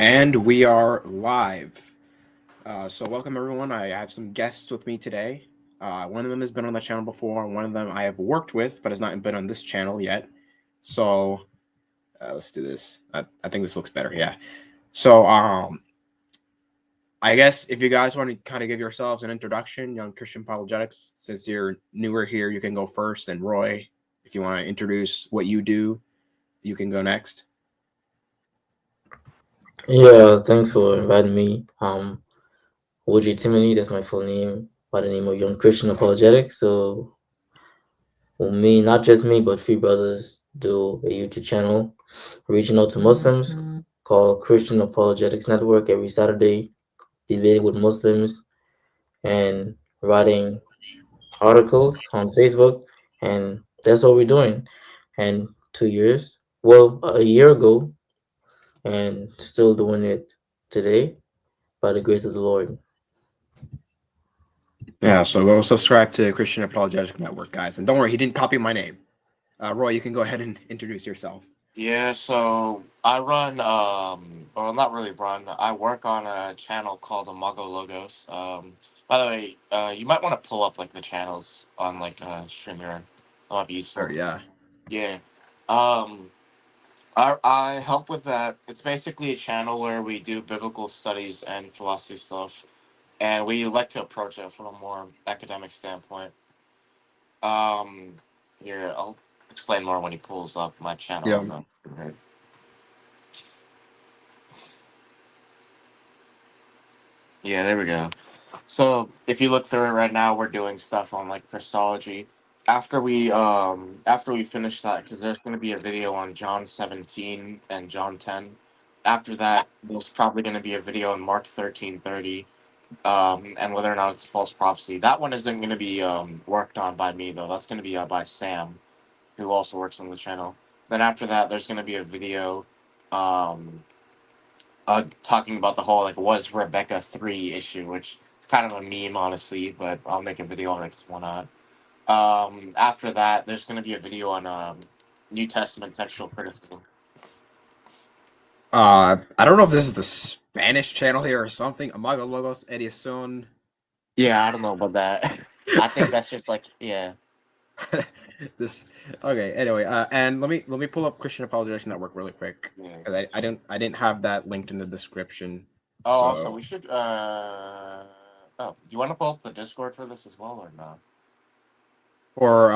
And we are live. So welcome everyone. I have some guests with me today. One of them has been on the channel before. One of them I have worked with, but has not been on this channel yet. So let's do this. I think this looks better. Yeah. So I guess if you guys want to kind of give yourselves an introduction, Young Christian Apologetics, since you're newer here, you can go first. And Roy, if you want to introduce what you do, you can go next. Yeah, thanks for inviting me. OG Timony, that's my full name, by the name of Young Christian Apologetics. So, me, not just me, but three brothers do a YouTube channel reaching out to Muslims called Christian Apologetics Network every Saturday, debating with Muslims and writing articles on Facebook. And that's what we're doing. And 2 years, well, a year ago, and still doing it today by the grace of the Lord. Yeah, so go subscribe to Christian Apologetic Network, guys. And don't worry, he didn't copy my name. Roy, you can go ahead and introduce yourself. Yeah, so I run, well, not really run. I work on a channel called Amago Logos. By the way, you might want to pull up like the channels on like Streamer. That might be Sure, useful. yeah. Yeah. Um, I help with that. It's basically a channel where we do biblical studies and philosophy stuff, and we like to approach it from a more academic standpoint. Um, Here, I'll explain more when he pulls up my channel Yeah. on the. Yeah, there we go. So if you look through it right now, we're doing stuff on like Christology. After we finish that, because there's going to be a video on John 17 and John 10. After that, there's probably going to be a video on Mark 13:30, and whether or not it's false prophecy. That one isn't going to be worked on by me though. That's going to be by Sam, who also works on the channel. Then after that, there's going to be a video. Um, Talking about the whole like was Rebecca 3 issue, which it's kind of a meme honestly, but I'll make a video on it 'cause why not. After that, there's going to be a video on New Testament textual criticism. I don't know if this is the Spanish channel here or something. Amago Logos Edición. Yeah, I don't know about that. I think that's just like yeah. This okay. Anyway, and let me pull up Christian Apologetics Network really quick Yeah. because I didn't have that linked in the description. Oh, also So we should. Oh, do you want to pull up the Discord for this as well or not? or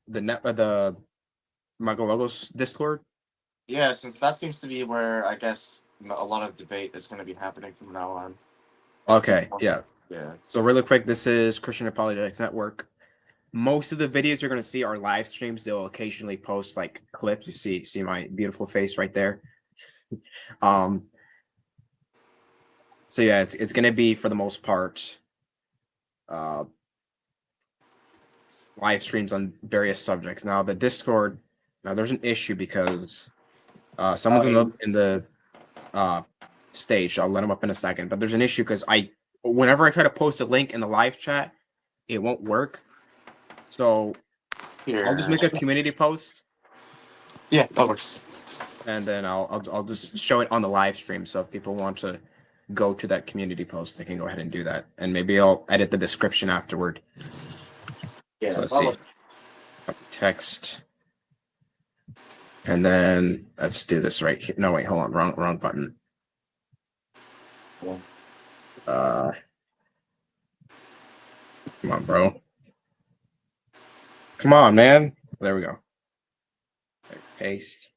the Amago Logos Discord. Yeah, since that seems to be where I guess a lot of debate is going to be happening from now on. If Okay, people, yeah. yeah. So really quick, this is Christian Apologetics Network. Most of the videos you're gonna see are live streams. They'll occasionally post like clips. You see my beautiful face right there. Um, so yeah, it's gonna be for the most part uh live streams on various subjects. Now the Discord, now there's an issue because someone's in the uh stage. I'll let them up in a second, but there's an issue because whenever I try to post a link in the live chat, it won't work. So I'll just Here. make a community post Yeah, that works. and then I'll just show it on the live stream. So if people want to go to that community post, they can go ahead and do that. And maybe I'll edit the description afterward. Yeah, So that let's see. works. Text. And then let's do this right here. No, wait, hold on. Wrong button. Yeah. Uh Come on, bro. Come on, man. There we go. Right, paste.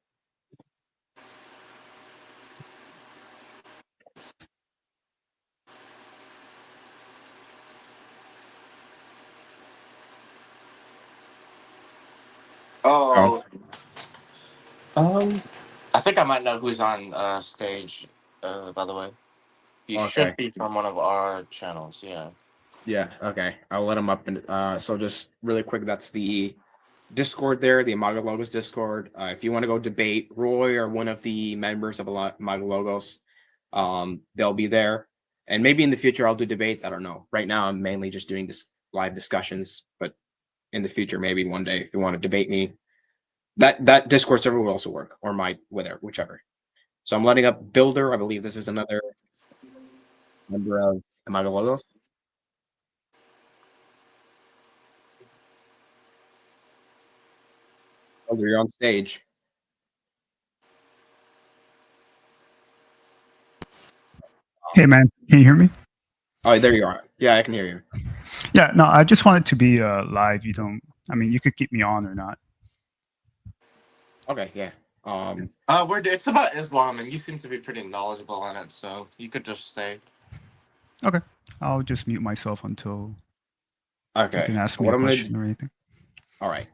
Oh, Oh, um, I think I might know who's on stage. By the way, he okay. should be from one of our channels. Yeah. Yeah, okay. I'll let him up. And so just really quick, that's the Discord there, the Imago Logos Discord. If you want to go debate Roy or one of the members of Imago Logos, they'll be there. And maybe in the future I'll do debates. I don't know. Right now I'm mainly just doing this live discussions, but in the future, maybe one day, if you want to debate me, that Discord server will also work, or my whatever, whichever. So I'm letting up Builder. I believe this is another member of Imago. Builder, you're on stage. Hey man, can you hear me? Oh, there you are. Yeah, I can hear you. Yeah, no, I just wanted to be live. I mean, you could keep me on or not. Okay, yeah. It's about Islam, and you seem to be pretty knowledgeable on it, so you could just stay. Okay, I'll just mute myself until you Okay. can ask So me what a I'm gonna question do? or anything. All right.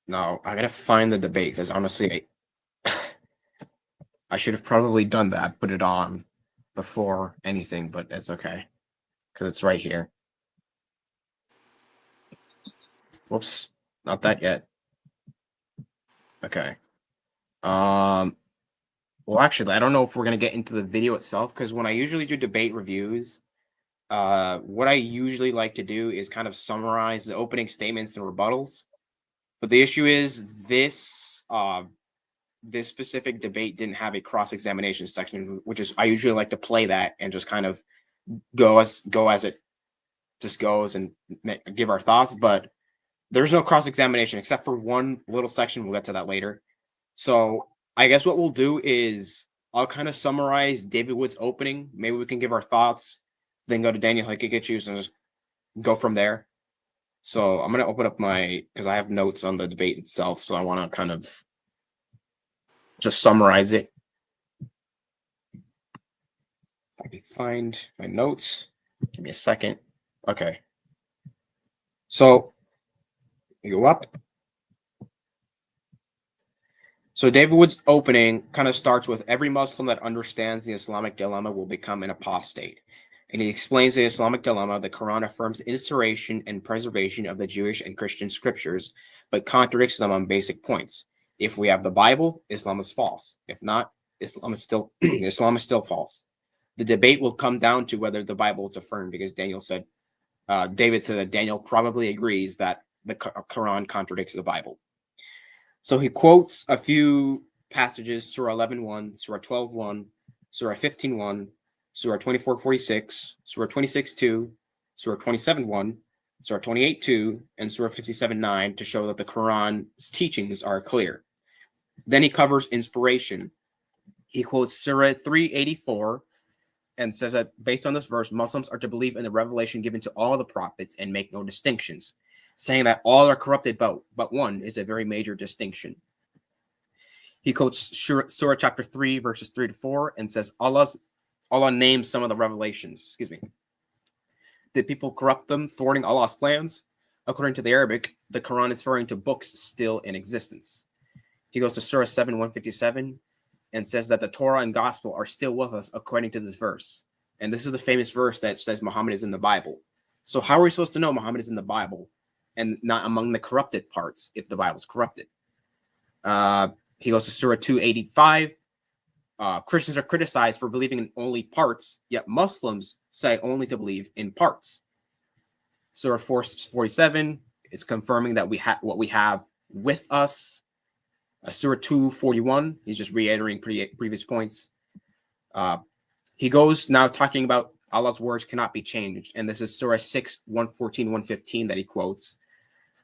Now I gotta find the debate because honestly, I should have probably done that, put it on before anything, but it's okay because it's right here. Whoops, not that yet. Okay. Well, actually, I don't know if we're gonna get into the video itself because when I usually do debate reviews, what I usually like to do is kind of summarize the opening statements and rebuttals. But the issue is this specific debate didn't have a cross-examination section, which is I usually like to play that and just kind of go as it just goes and give our thoughts. But there's no cross-examination except for one little section. We'll get to that later. So I guess what we'll do is I'll kind of summarize David Wood's opening. Maybe we can give our thoughts, then go to Daniel Haqiqatjou and just go from there. So I'm gonna open up because I have notes on the debate itself, so I want to kind of just summarize it. I can find my notes. Give me a second. Okay. So you go up. So David Wood's opening kind of starts with every Muslim that understands the Islamic dilemma will become an apostate. And he explains the Islamic dilemma. The Quran affirms the instauration and preservation of the Jewish and Christian scriptures, but contradicts them on basic points. If we have the Bible, Islam is false. If not, Islam is still false. The debate will come down to whether the Bible is affirmed, because David said that Daniel probably agrees that the Quran contradicts the Bible. So he quotes a few passages: Surah 11:1, Surah 12:1, Surah 15:1, Surah 24:46, Surah 26:2, Surah 27:1, Surah 28:2, and Surah 57:9 to show that the Quran's teachings are clear. Then he covers inspiration. He quotes Surah 384 and says that based on this verse, Muslims are to believe in the revelation given to all the prophets and make no distinctions. Saying that all are corrupted but one is a very major distinction. He quotes Surah chapter 3, verses 3 to 4, and says Allah names some of the revelations. Did people corrupt them, thwarting Allah's plans? According to the Arabic, the Quran is referring to books still in existence. He goes to Surah 7, 157, and says that the Torah and Gospel are still with us according to this verse. And this is the famous verse that says Muhammad is in the Bible. So how are we supposed to know Muhammad is in the Bible and not among the corrupted parts if the Bible's corrupted? He goes to Surah 285. Christians are criticized for believing in only parts, yet Muslims say only to believe in parts. Surah 447, it's confirming that we have what we have with us. Surah 241, he's just reiterating previous points. He goes now talking about Allah's words cannot be changed. And this is Surah 6, 114, 115 that he quotes.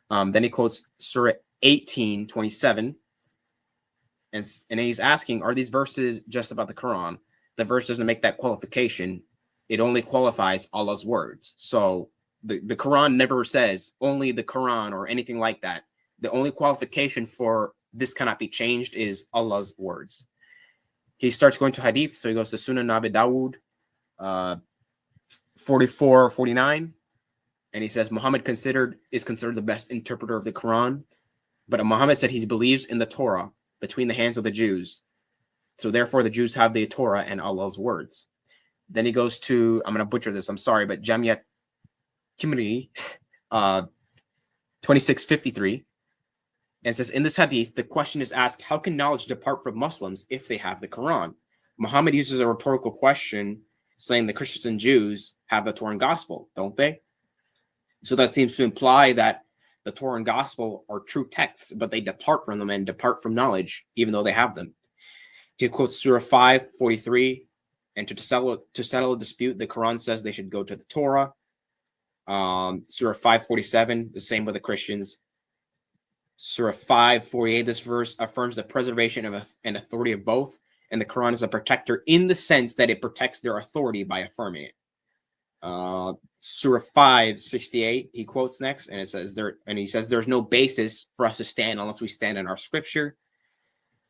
Then he quotes Surah 18, 27. And he's asking, are these verses just about the Quran? The verse doesn't make that qualification. It only qualifies Allah's words. So the Quran never says only the Quran or anything like that. The only qualification for this cannot be changed is Allah's words. He starts going to hadith. So he goes to Sunan Abi Dawud 44, 49. And he says Muhammad is considered the best interpreter of the Quran. But Muhammad said he believes in the Torah between the hands of the Jews. So therefore the Jews have the Torah and Allah's words. Then he goes to, I'm going to butcher this, I'm sorry, but Jamia Kimri 2653, and says, in this hadith, the question is asked, how can knowledge depart from Muslims if they have the Quran? Muhammad uses a rhetorical question saying the Christians and Jews have the Torah and Gospel, don't they? So that seems to imply that the Torah and Gospel are true texts, but they depart from them and depart from knowledge, even though they have them. He quotes Surah 5:43, and to settle a dispute, the Quran says they should go to the Torah. Surah 5:47, the same with the Christians. Surah 5:48, this verse affirms the preservation of and authority of both, and the Quran is a protector in the sense that it protects their authority by affirming it. Surah 5:68, he quotes next, and it says he says there's no basis for us to stand unless we stand in our scripture.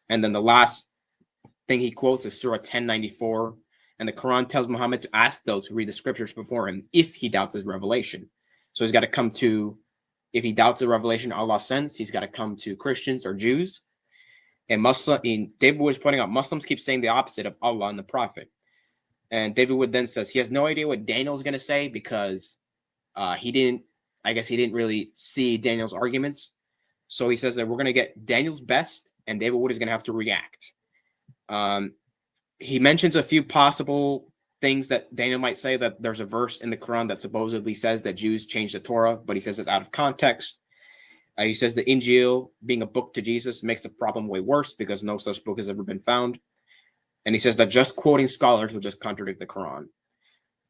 And then the last thing he quotes is Surah 10:94, and the Quran tells Muhammad to ask those who read the scriptures before him if he doubts his revelation. So he's got to come to, if he doubts the revelation Allah sends, he's got to come to Christians or Jews. And David was pointing out, Muslims keep saying the opposite of Allah and the Prophet. And David Wood then says he has no idea what Daniel's going to say because he didn't really see Daniel's arguments. So he says that we're going to get Daniel's best, and David Wood is going to have to react. He mentions a few possible things that Daniel might say, that there's a verse in the Quran that supposedly says that Jews changed the Torah, but he says it's out of context. He says the Injil, being a book to Jesus, makes the problem way worse because no such book has ever been found. And he says that just quoting scholars will just contradict the Quran.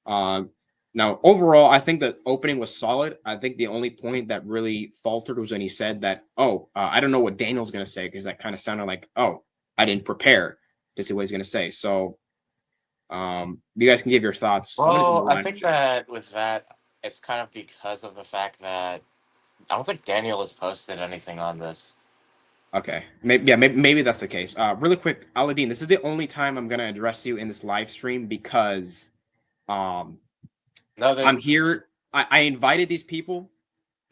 Now, overall, I think the opening was solid. I think the only point that really faltered was when he said that, I don't know what Daniel's going to say, because that kind of sounded like, I didn't prepare to see what he's going to say. So you guys can give your thoughts. Well, I think that with that, it's kind of because of the fact that I don't think Daniel has posted anything on this. Okay. Maybe that's the case. Really quick, Aladdin, this is the only time I'm going to address you in this live stream because I'm here. I invited these people,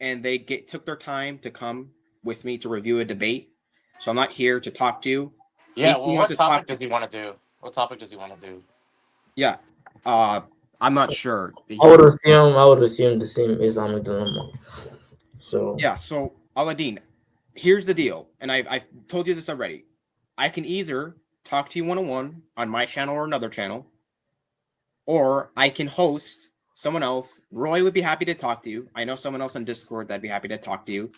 and they took their time to come with me to review a debate. So I'm not here to talk to you. Yeah, well, what topic does he want to do? What topic does he want to do? Yeah. I'm not sure. I would assume the same Islamic Dilemma. So yeah, so Aladdin, here's the deal, and I've told you this already. I can either talk to you one-on-one on my channel or another channel, or I can host someone else. Roy would be happy to talk to you. I know someone else on Discord that'd be happy to talk to you.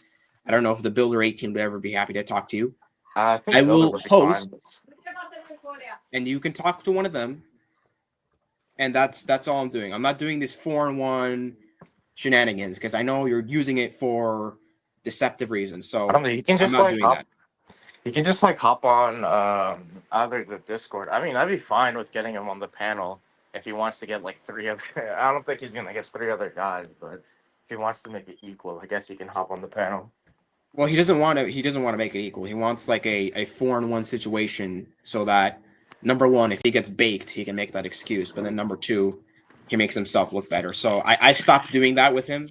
I don't know if the Builder 18 would ever be happy to talk to you. I will host, and you can talk to one of them. And that's all I'm doing. I'm not doing this 4-on-1 shenanigans because I know you're using it for deceptive reasons. So you can just You can just hop on either the Discord. I mean, I'd be fine with getting him on the panel if he wants to get 3 other. I don't think he's gonna get 3 other guys, but if he wants to make it equal, I guess he can hop on the panel. Well, he doesn't want to make it equal. He wants a 4-on-1 situation so that, number one, if he gets baked, he can make that excuse. But then number two, he makes himself look better. So I stopped doing that with him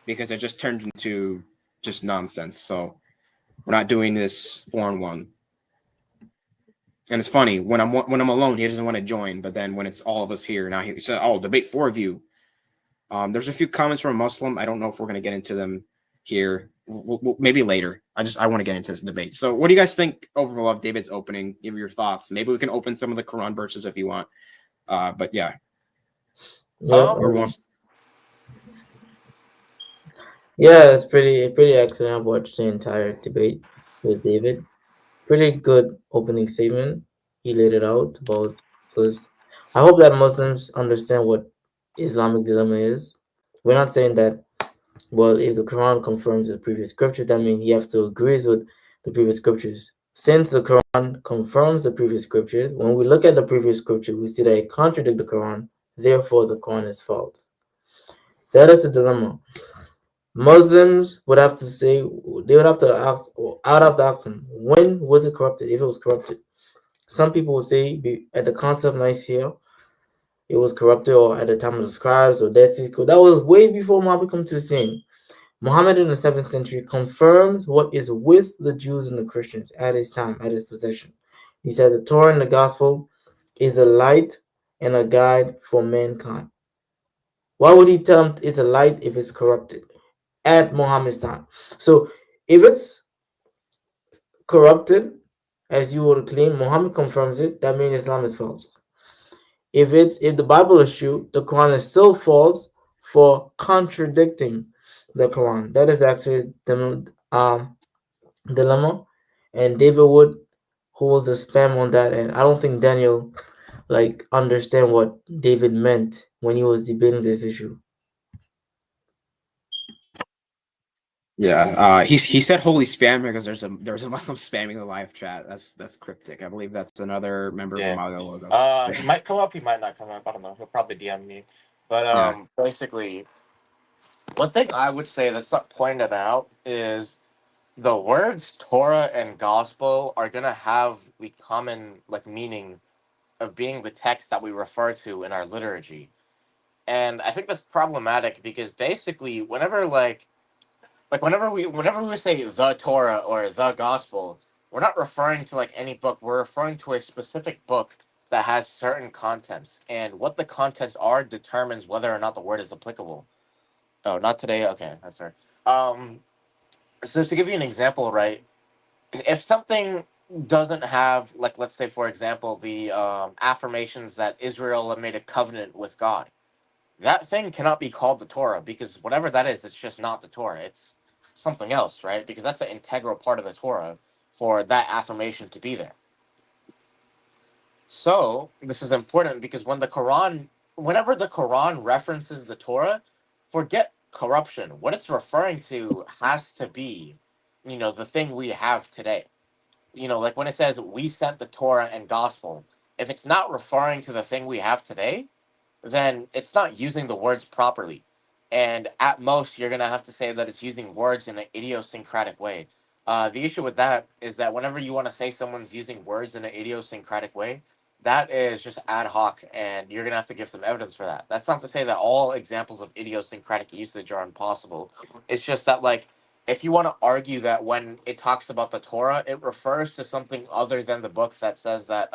because it just turned into just nonsense. So we're not doing this 4-on-1. And it's funny, when I'm alone, he doesn't want to join. But then when it's all of us here, now he said, debate 4 of you. There's a few comments from a Muslim. I don't know if we're going to get into them here. Maybe later. I want to get into this debate. So what do you guys think overall of David's opening? Give your thoughts. Maybe we can open some of the Quran verses if you want. But yeah. It's pretty excellent. I've watched the entire debate with David. Pretty good opening statement. He laid it out about, because I hope that Muslims understand what Islamic Dilemma is. We're not saying that, well, if the Quran confirms the previous scripture, that means you have to agree with the previous scriptures. Since the Quran confirms the previous scriptures, when we look at the previous scripture, we see that it contradicts the Quran. Therefore, the Quran is false. That is the dilemma. Muslims would have to say, they would have to ask, or I'd have to ask them, when was it corrupted? If it was corrupted, some people would say at the Council of Nicaea, it was corrupted, or at the time of the scribes or Dead Sea Scrolls. That was way before Muhammad came to the scene. Muhammad in the 7th century confirms what is with the Jews and the Christians at his time, at his possession. He said the Torah and the Gospel is a light and a guide for mankind. Why would he tell them it's a light if it's corrupted at Muhammad's time? So if it's corrupted, as you would claim, Muhammad confirms it, that means Islam is false. If the Bible is true, the Quran is still false for contradicting the Quran. That is actually the dilemma, and David Wood who was the spam on that, and I don't think Daniel like understand what David meant when he was debating this issue. Yeah, he said holy spam because there's a Muslim spamming the live chat. That's cryptic. I believe that's another member of Yeah. Maga Logos. He might come up. He might not come up. I don't know. He'll probably DM me. But Yeah. basically, one thing I would say that's not pointed out is the words Torah and gospel are gonna have the common like meaning of being the text that we refer to in our liturgy. And I think that's problematic because basically whenever we say the Torah or the gospel, we're not referring to like any book. We're referring to a specific book that has certain contents. And what the contents are determines whether or not the word is applicable. Oh, not today. Okay, that's fair. Um so to give you an example, right? If something doesn't have like let's say for example the affirmations that Israel made a covenant with God, that thing cannot be called the Torah because whatever that is, it's just not the Torah. It's something else, right? Because that's an integral part of the Torah for that affirmation to be there. So this is important because whenever the Quran references the Torah, forget corruption. What it's referring to has to be, the thing we have today. Like when it says we sent the Torah and gospel, if it's not referring to the thing we have today, then it's not using the words properly. And at most, you're going to have to say that it's using words in an idiosyncratic way. The issue with that is that whenever you want to say someone's using words in an idiosyncratic way, that is just ad hoc, and you're going to have to give some evidence for that. That's not to say that all examples of idiosyncratic usage are impossible. It's just that, like, if you want to argue that when it talks about the Torah, it refers to something other than the book that says that,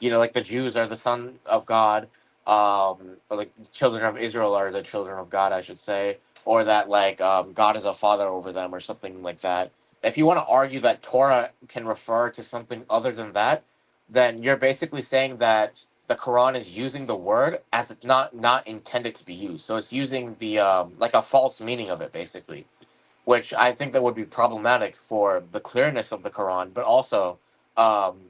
like the Jews are the son of God, or like the children of Israel are the children of God, I should say, or that like God is a father over them or something like that. If you want to argue that Torah can refer to something other than that, then you're basically saying that the Quran is using the word as it's not intended to be used. So it's using the like a false meaning of it, basically, which I think that would be problematic for the clearness of the Quran, but also,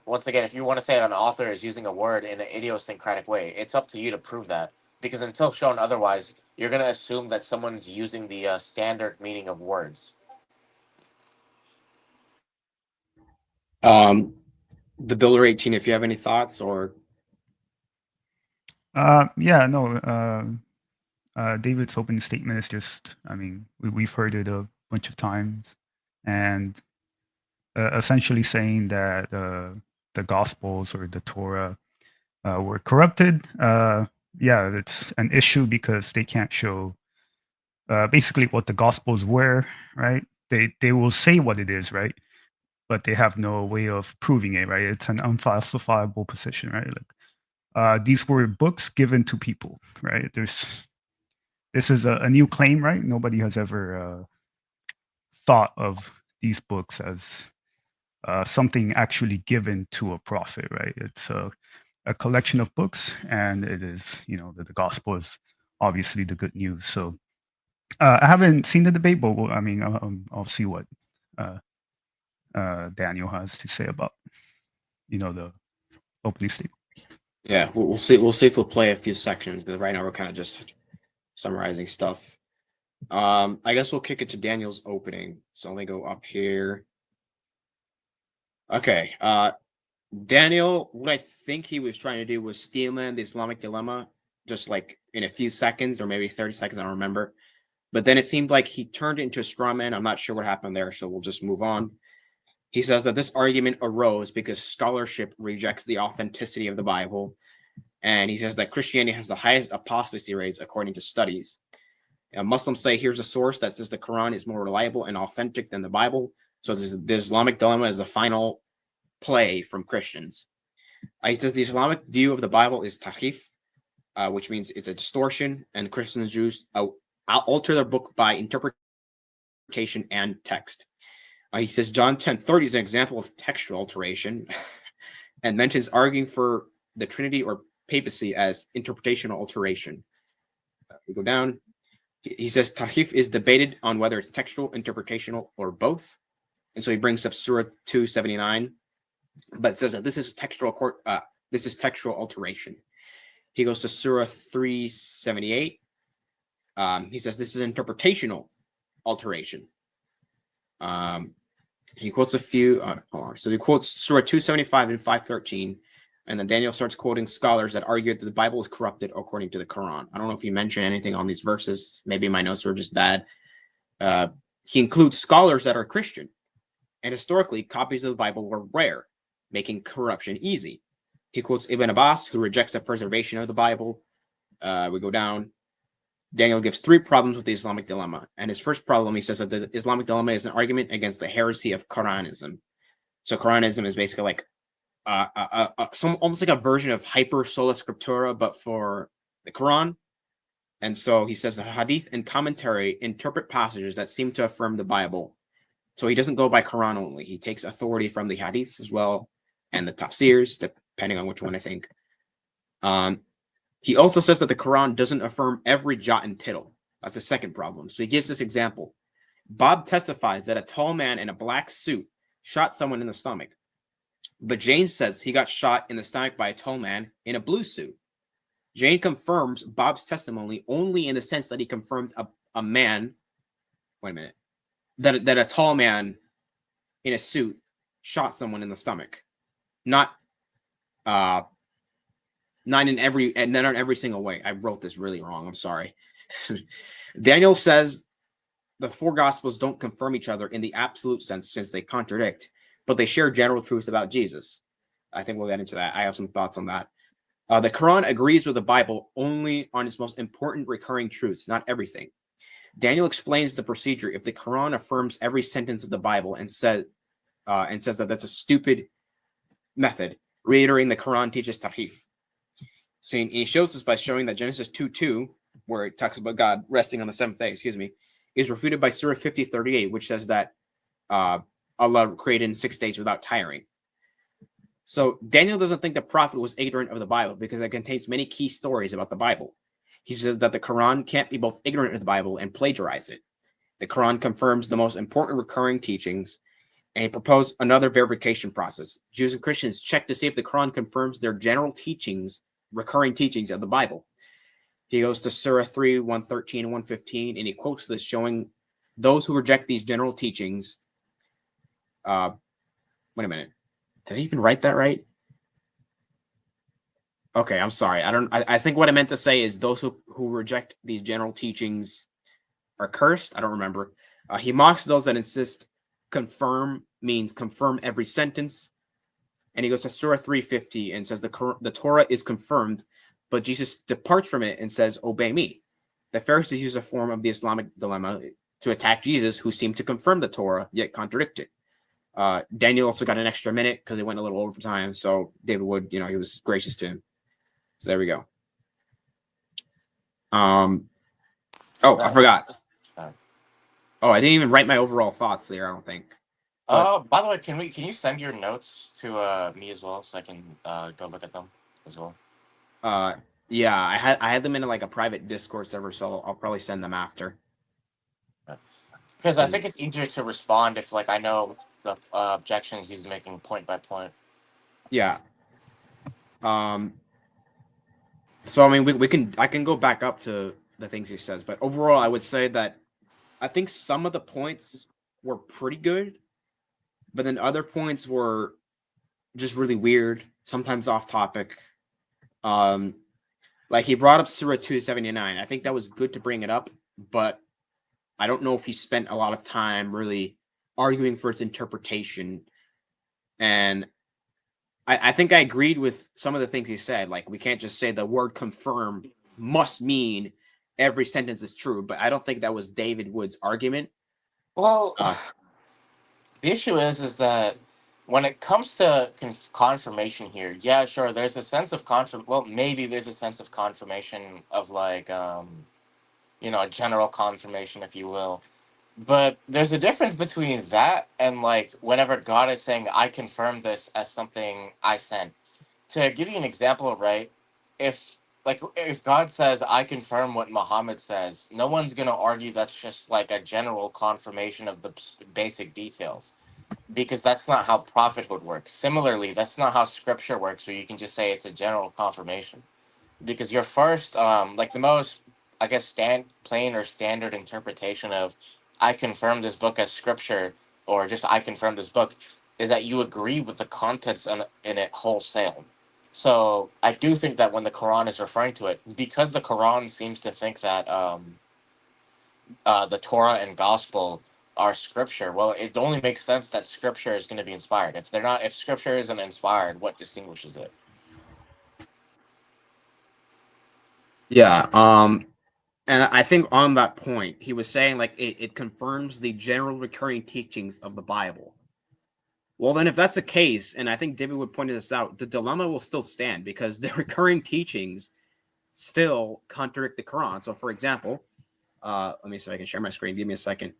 once again, if you want to say an author is using a word in an idiosyncratic way, it's up to you to prove that. Because until shown otherwise, you're going to assume that someone's using the standard meaning of words. The Builder 18. If you have any thoughts or Yeah, no. David's opening statement is just, I mean, we've heard it a bunch of times, and essentially saying that the Gospels or the Torah were corrupted. Yeah, it's an issue because they can't show basically what the Gospels were, right? They will say what it is, right? But they have no way of proving it, right? It's an unfalsifiable position, right? Like these were books given to people, right? This is a new claim, right? Nobody has ever thought of these books as something actually given to a prophet, right? It's a collection of books, and it is, the gospel is obviously the good news. So I haven't seen the debate, but I mean, I'll see what uh, Daniel has to say about, the opening statement. yeah, we'll see. We'll see if we'll play a few sections, but right now we're kind of just summarizing stuff. I guess we'll kick it to Daniel's opening. So let me go up here. Okay. Daniel, what I think he was trying to do was steal in the Islamic Dilemma, just like in a few seconds or maybe 30 seconds, I don't remember. But then it seemed like he turned it into a straw man. I'm not sure what happened there, so we'll just move on. He says that this argument arose because scholarship rejects the authenticity of the Bible. And he says that Christianity has the highest apostasy rates according to studies. Muslims say here's a source that says the Quran is more reliable and authentic than the Bible. So the Islamic Dilemma is the final play from Christians. He says the Islamic view of the Bible is tahrif, which means it's a distortion, and Christians and Jews alter their book by interpretation and text. He says John 10:30 is an example of textual alteration and mentions arguing for the Trinity or papacy as interpretational alteration. We go down. He says Tarhif is debated on whether it's textual, interpretational, or both. And so he brings up Surah 279. but it says that this is textual alteration. He goes to Surah 378. He says this is interpretational alteration. He quotes a few. Hold on. So he quotes Surah 275 and 513, and then Daniel starts quoting scholars that argue that the Bible is corrupted according to the Quran. I don't know if he mentioned anything on these verses. Maybe my notes were just bad. He includes scholars that are Christian, and historically, copies of the Bible were rare, making corruption easy. He quotes Ibn Abbas, who rejects the preservation of the Bible. We go down. Daniel gives 3 problems with the Islamic Dilemma. And his first problem, he says that the Islamic Dilemma is an argument against the heresy of Quranism. So Quranism is basically like some almost like a version of hyper sola scriptura, but for the Quran. And so he says the hadith and commentary interpret passages that seem to affirm the Bible. So he doesn't go by Quran only. He takes authority from the hadiths as well and the tafsirs, depending on which one I think. He also says that the Quran doesn't affirm every jot and tittle. That's the second problem. So he gives this example. Bob testifies that a tall man in a black suit shot someone in the stomach. But Jane says he got shot in the stomach by a tall man in a blue suit. Jane confirms Bob's testimony only in the sense that he confirmed a man. Wait a minute. That a tall man in a suit shot someone in the stomach. Not in every single way. I wrote this really wrong. I'm sorry. Daniel says the 4 gospels don't confirm each other in the absolute sense since they contradict, but they share general truths about Jesus. I think we'll get into that. I have some thoughts on that. The Quran agrees with the Bible only on its most important recurring truths, not everything. Daniel explains the procedure if the Quran affirms every sentence of the Bible and says that that's a stupid method, reiterating the Quran teaches tahrif. So he shows this by showing that Genesis 2:2, where it talks about God resting on the 7th day, is refuted by Surah 50:38, which says that Allah created in 6 days without tiring. So Daniel doesn't think the prophet was ignorant of the Bible because it contains many key stories about the Bible. He says that the Quran can't be both ignorant of the Bible and plagiarize it. The Quran confirms the most important recurring teachings, and he proposed another verification process. Jews and Christians check to see if the Quran confirms their general teachings, recurring teachings of the Bible. He goes to Surah 3, 113 and 115, and he quotes this, showing those who reject these general teachings. Wait a minute. Did I even write that right? Okay, I'm sorry. I think what I meant to say is those who reject these general teachings are cursed. I don't remember. He mocks those that insist confirm means confirm every sentence. And he goes to Surah 350 and says the Torah is confirmed, but Jesus departs from it and says, obey me. The Pharisees use a form of the Islamic dilemma to attack Jesus, who seemed to confirm the Torah, yet contradict it. Daniel also got an extra minute because he went a little over time. So David Wood, he was gracious to him. So there we go. I forgot. Oh, I didn't even write my overall thoughts there, I don't think. By the way, can you send your notes to me as well so I can go look at them as well? Yeah, I had them in like a private Discord server, so I'll probably send them after. Because I think it's easier to respond if I know the objections he's making point by point. Yeah. So I mean, I can go back up to the things he says, but overall, I would say that I think some of the points were pretty good, but then other points were just really weird, sometimes off topic. Like he brought up Surah 279. I think that was good to bring it up, but I don't know if he spent a lot of time really arguing for its interpretation. And I think I agreed with some of the things he said. Like, we can't just say the word confirm must mean every sentence is true, but I don't think that was David Wood's argument. Well, the issue is that when it comes to confirmation here, yeah, sure, there's a sense of maybe there's a sense of confirmation of a general confirmation, if you will. But there's a difference between that and whenever God is saying, I confirm this as something I sent. To give you an example, right? If God says, I confirm what Muhammad says, no one's gonna argue that's just a general confirmation of the basic details. because that's not how prophethood works. Similarly, that's not how scripture works, where you can just say it's a general confirmation. Because your first, like the most, I guess, plain or standard interpretation of "I confirm this book as scripture" or just "I confirm this book" is that you agree with the contents in it wholesale. So I do think that when the Quran is referring to it, because the Quran seems to think that the Torah and Gospel are scripture. Well, it only makes sense that scripture is going to be inspired. If they're not, if scripture isn't inspired, what distinguishes it? Yeah. And I think on that point, he was saying like it confirms the general recurring teachings of the Bible. Well, then if that's the case, and I think David would point this out, the dilemma will still stand because the recurring teachings still contradict the Quran. So, for example, let me see if I can share my screen. Give me a second.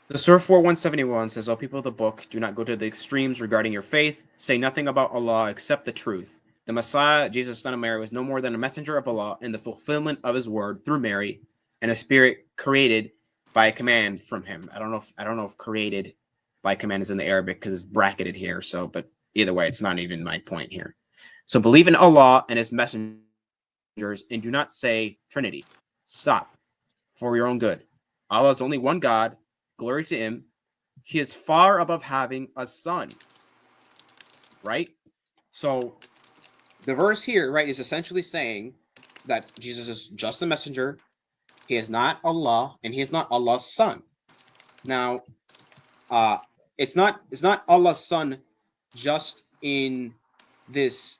The Surah 4171 says, "O people of the book, do not go to the extremes regarding your faith. Say nothing about Allah except the truth. The Messiah, Jesus, son of Mary, was no more than a messenger of Allah in the fulfillment of his word through Mary, and a spirit created by a command from him." I don't know if created by command is in the Arabic because it's bracketed here. So, but either way, it's not even my point here. So believe in Allah and his messengers and do not say Trinity. Stop for your own good. Allah is only one God. Glory to him. He is far above having a son. Right? So the verse here, right, is essentially saying that Jesus is just a messenger. He is not Allah, and he is not Allah's son. Now, it's not Allah's son just in this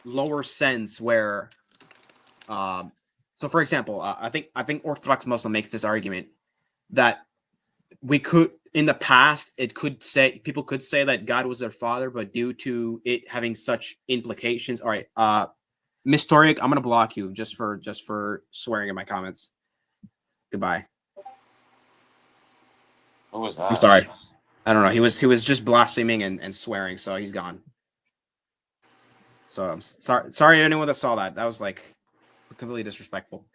lower sense where so for example, I think Orthodox Muslim makes this argument that we could in the past people could say that God was their father, but due to it having such implications. All right, Miss Toric, I'm gonna block you just for swearing in my comments. Goodbye. What was I'm that? sorry. I don't know. He was just blaspheming and swearing, so he's gone. So I'm sorry anyone that saw that. That was like completely disrespectful.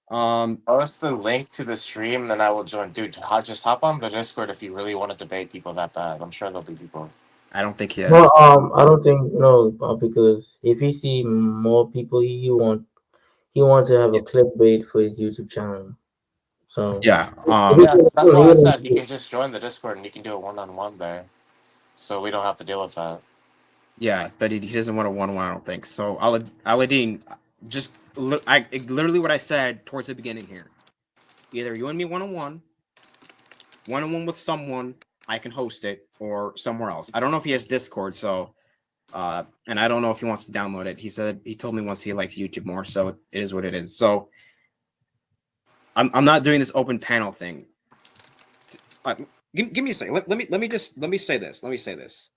Post the link to the stream, then I will join. Dude, just hop on the Discord if you really want to debate people that bad. I'm sure there'll be people. I don't think he No, has. I don't think no, because if he see more people, he want to have a clickbait for his YouTube channel. So Yeah. Yes, that's why I said you can just join the Discord and you can do a one-on-one there, so we don't have to deal with that. Yeah, but he doesn't want a 1-1, I don't think. So Aladdin, just literally what I said towards the beginning here. Either you and me one-on-one with someone, I can host it, or somewhere else. I don't know if he has Discord, so and I don't know if he wants to download it. He told me once he likes YouTube more, so it is what it is. So I'm not doing this open panel thing. Give me a second. Let me say this. Let me say this.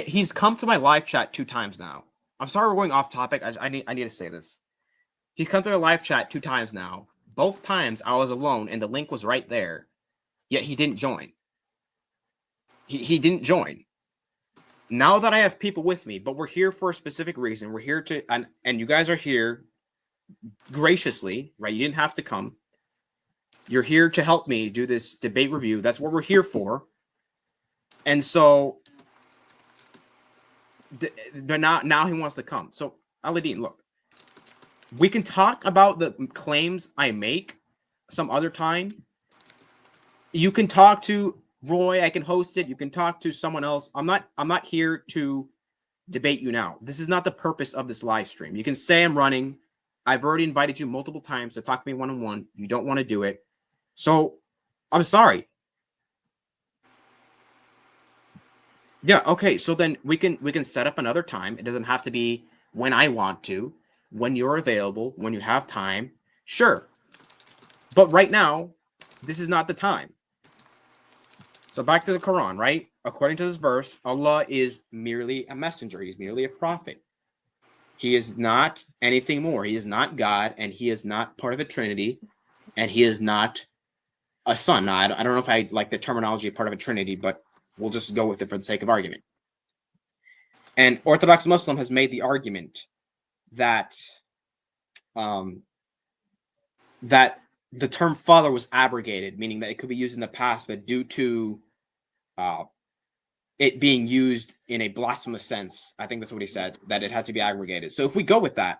He's come to my live chat 2 times now. I'm sorry we're going off topic. I need to say this. He's come to my live chat 2 times now. Both times I was alone and the link was right there. Yet he didn't join. He didn't join. Now that I have people with me, but we're here for a specific reason. We're here to and you guys are here graciously, right? You didn't have to come. You're here to help me do this debate review. That's what we're here for. And so but now he wants to come. So Aladdin, look, we can talk about the claims I make some other time. You can talk to Roy. I can host it. You can talk to someone else. I'm not here to debate you now. This is not the purpose of this live stream. You can say I'm running. I've already invited you multiple times to talk to me one-on-one. You don't want to do it. So I'm sorry. Yeah, okay. So then we can set up another time. It doesn't have to be when I want to, when you're available, when you have time. Sure. But right now, this is not the time. So back to the Quran, right? According to this verse, Allah is merely a messenger. He's merely a prophet. He is not anything more. He is not God, and he is not part of a Trinity, and he is not a son. Now, I don't know if I like the terminology part of a Trinity, but we'll just go with it for the sake of argument. And Orthodox Muslim has made the argument that that the term father was abrogated, meaning that it could be used in the past, but due to it being used in a blasphemous sense, I think that's what he said, that it had to be abrogated. So if we go with that,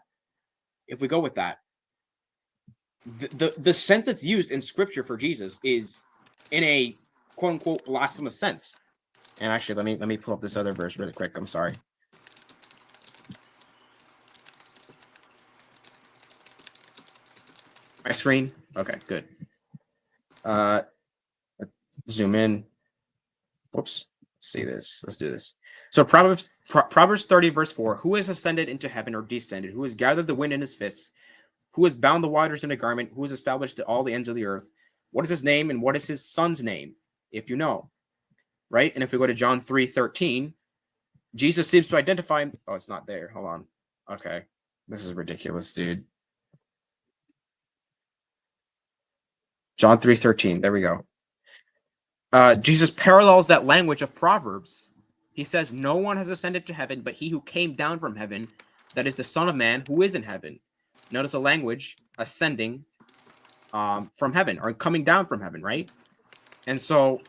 the sense that's used in scripture for Jesus is in a quote unquote blasphemous sense. And actually, let me pull up this other verse really quick. I'm sorry. My screen? Okay, good. Zoom in. Whoops. Let's see this. Let's do this. So Proverbs 30, verse 4. Who has ascended into heaven or descended? Who has gathered the wind in his fists? Who has bound the waters in a garment? Who has established all the ends of the earth? What is his name and what is his son's name? If you know. Right? And if we go to John 3:13, Jesus seems to identify. Oh, it's not there. Hold on. Okay. This is ridiculous, dude. John 3:13. There we go. Jesus parallels that language of Proverbs. He says, no one has ascended to heaven, but he who came down from heaven, that is the Son of Man who is in heaven. Notice the language, ascending from heaven, or coming down from heaven, right? And so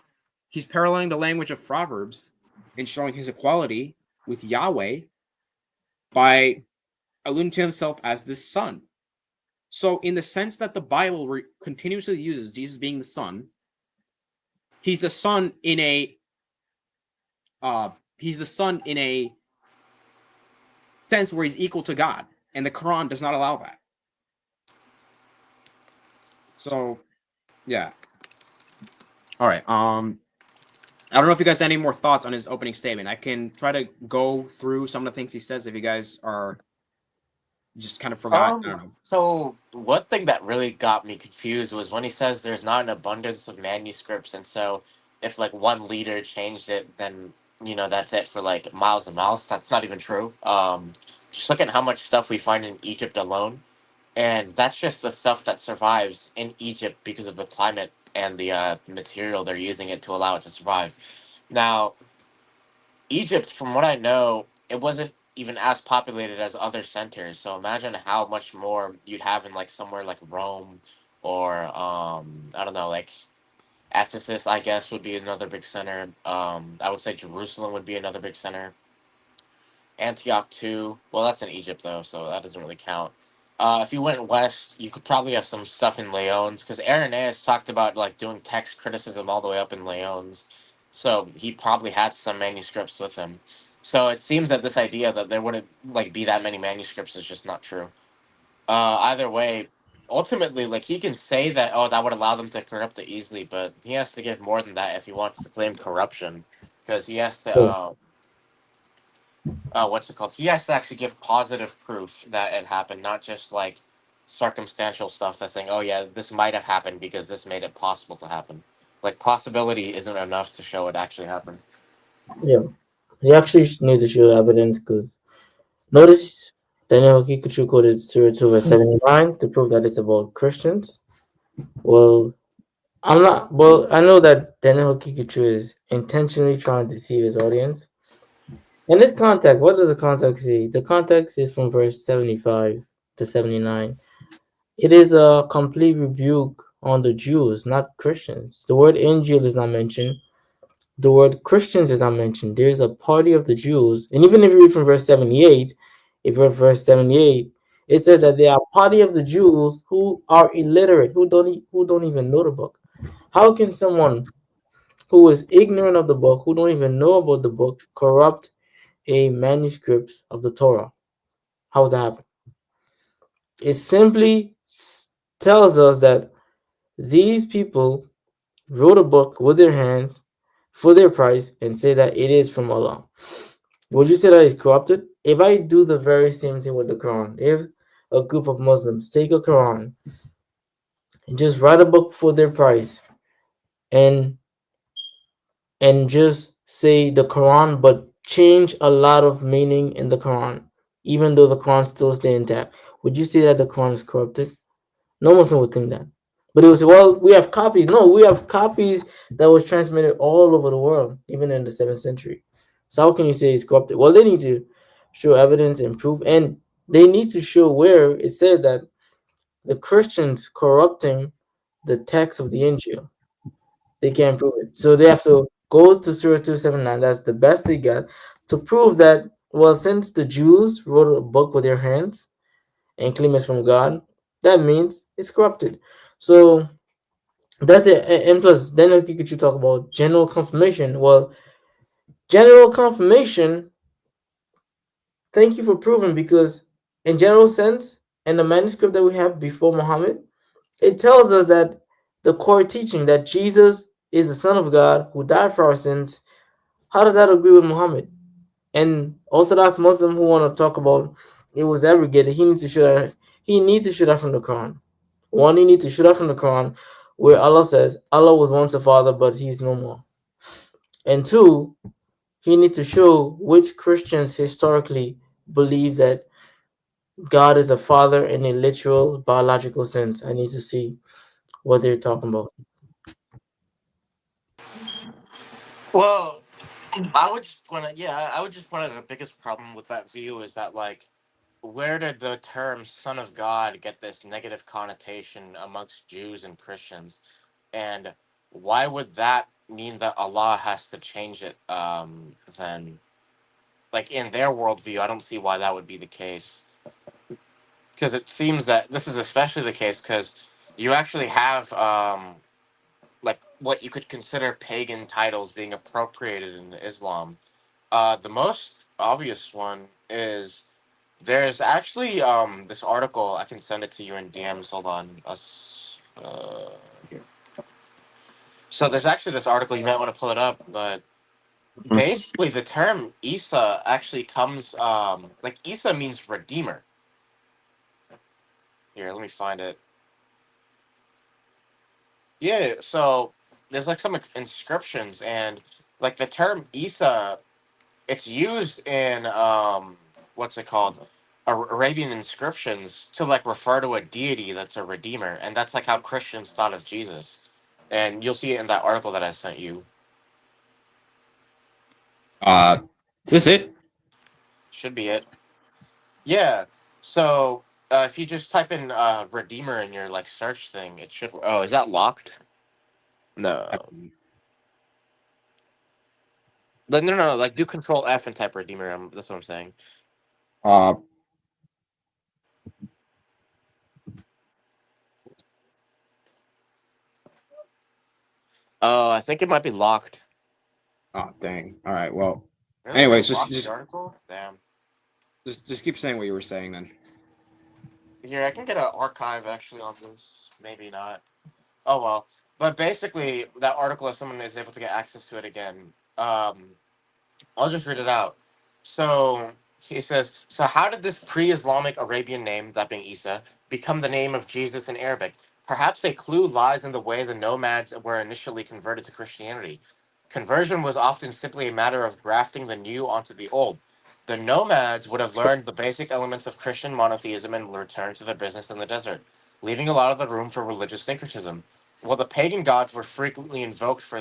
he's paralleling the language of Proverbs and showing his equality with Yahweh by alluding to himself as the Son. So in the sense that the Bible continuously uses Jesus being the Son, he's the Son in a sense where he's equal to God, and the Quran does not allow that. So, yeah. All right. I don't know if you guys have any more thoughts on his opening statement. I can try to go through some of the things he says if you guys are just kind of forgot. I don't know. So one thing that really got me confused was when he says there's not an abundance of manuscripts, and so if like one leader changed it, then that's it for like miles and miles. That's not even true. Just look at how much stuff we find in Egypt alone, and that's just the stuff that survives in Egypt because of the climate and the material they're using it to allow it to survive. Now, Egypt, from what I know, it wasn't even as populated as other centers. So imagine how much more you'd have in like somewhere like Rome or I don't know, like Ephesus, I guess, would be another big center. I would say Jerusalem would be another big center. Antioch too. Well, that's in Egypt though, so that doesn't really count. If you went west, you could probably have some stuff in Leones because Irenaeus talked about like doing text criticism all the way up in Leones, so he probably had some manuscripts with him. So it seems that this idea that there wouldn't like be that many manuscripts is just not true. Either way, ultimately, like he can say that that would allow them to corrupt it easily, but he has to give more than that if he wants to claim corruption, because he has to. What's it called? He has to actually give positive proof that it happened, not just like circumstantial stuff that's saying, oh yeah, this might have happened because this made it possible to happen. Like possibility isn't enough to show it actually happened. Yeah, he actually need to show evidence because notice Daniel Haqiqatjou quoted Surah 2 verse 79 to prove that it's about Christians. Well, I'm not. Well, I know that Daniel Haqiqatjou is intentionally trying to deceive his audience. In this context, what does the context say? The context is from verse 75 to 79. It is a complete rebuke on the Jews, not Christians. The word Injil is not mentioned. The word Christians is not mentioned. There's a party of the Jews. And even if you read from verse 78, if you read verse 78, it says that they are a party of the Jews who are illiterate, who don't even know the book. How can someone who is ignorant of the book, who don't even know about the book, corrupt a manuscript of the Torah? How would that happen? It simply tells us that these people wrote a book with their hands for their price and say that it is from Allah. Would you say that it's corrupted? If I do the very same thing with the Quran, if a group of Muslims take a Quran and just write a book for their price and just say the Quran but change a lot of meaning in the Quran, even though the Quran still stay intact, would you say that the Quran is corrupted? No Muslim would think that. But it was, well, we have copies. No, we have copies that was transmitted all over the world, even in the 7th century. So how can you say it's corrupted? Well, they need to show evidence and proof, and they need to show where it said that the Christians corrupting the text of the Injil. They can't prove it. So they have to go to Surah 279. That's the best they got to prove that, well, since the Jews wrote a book with their hands and claim it's from God, that means it's corrupted. So that's it. And plus, then could you talk about general confirmation? Well, general confirmation, thank you for proving, because in general sense, in the manuscript that we have before Muhammad, it tells us that the core teaching that Jesus is the Son of God who died for our sins. How does that agree with Muhammad? And Orthodox Muslim who want to talk about it was abrogated, he needs to show that from the Quran. One, he needs to show that from the Quran where Allah says Allah was once a father but he's no more. And two, he needs to show which Christians historically believe that God is a father in a literal biological sense. I need to see what they're talking about. Well, I would just point out, yeah, I would just point out the biggest problem with that view is that, like, where did the term "son of God" get this negative connotation amongst Jews and Christians, and why would that mean that Allah has to change it? Then, like, in their worldview, I don't see why that would be the case, because it seems that this is especially the case because you actually have like what you could consider pagan titles being appropriated in Islam. The most obvious one is there's actually this article. I can send it to you in DMs. Hold on. Here. So there's actually this article. You might want to pull it up, but basically the term Isa actually comes like Isa means redeemer. Here, let me find it. Yeah, so there's like some inscriptions and like the term Isa, it's used in what's it called? Arabian inscriptions to like refer to a deity that's a redeemer, and that's like how Christians thought of Jesus. And you'll see it in that article that I sent you. Is this it? Should be it. Yeah. So if you just type in redeemer in your like search thing, it should. Oh, is that locked? No. Like, no. Like do Control F and type redeemer. That's what I'm saying. Uh, Oh, I think it might be locked. oh, dang. All right. Well, Really? They anyways, locked the article? Damn. just keep saying what you were saying then. Here, I can get an archive actually on this. Maybe not. Oh well. But basically, that article, if someone is able to get access to it again, I'll just read it out. So he says, so how did this pre-Islamic Arabian name, that being Isa, become the name of Jesus in Arabic? Perhaps a clue lies in the way the nomads were initially converted to Christianity. Conversion was often simply a matter of grafting the new onto the old. The nomads would have learned the basic elements of Christian monotheism and returned to their business in the desert, leaving a lot of the room for religious syncretism. While the pagan gods were frequently invoked for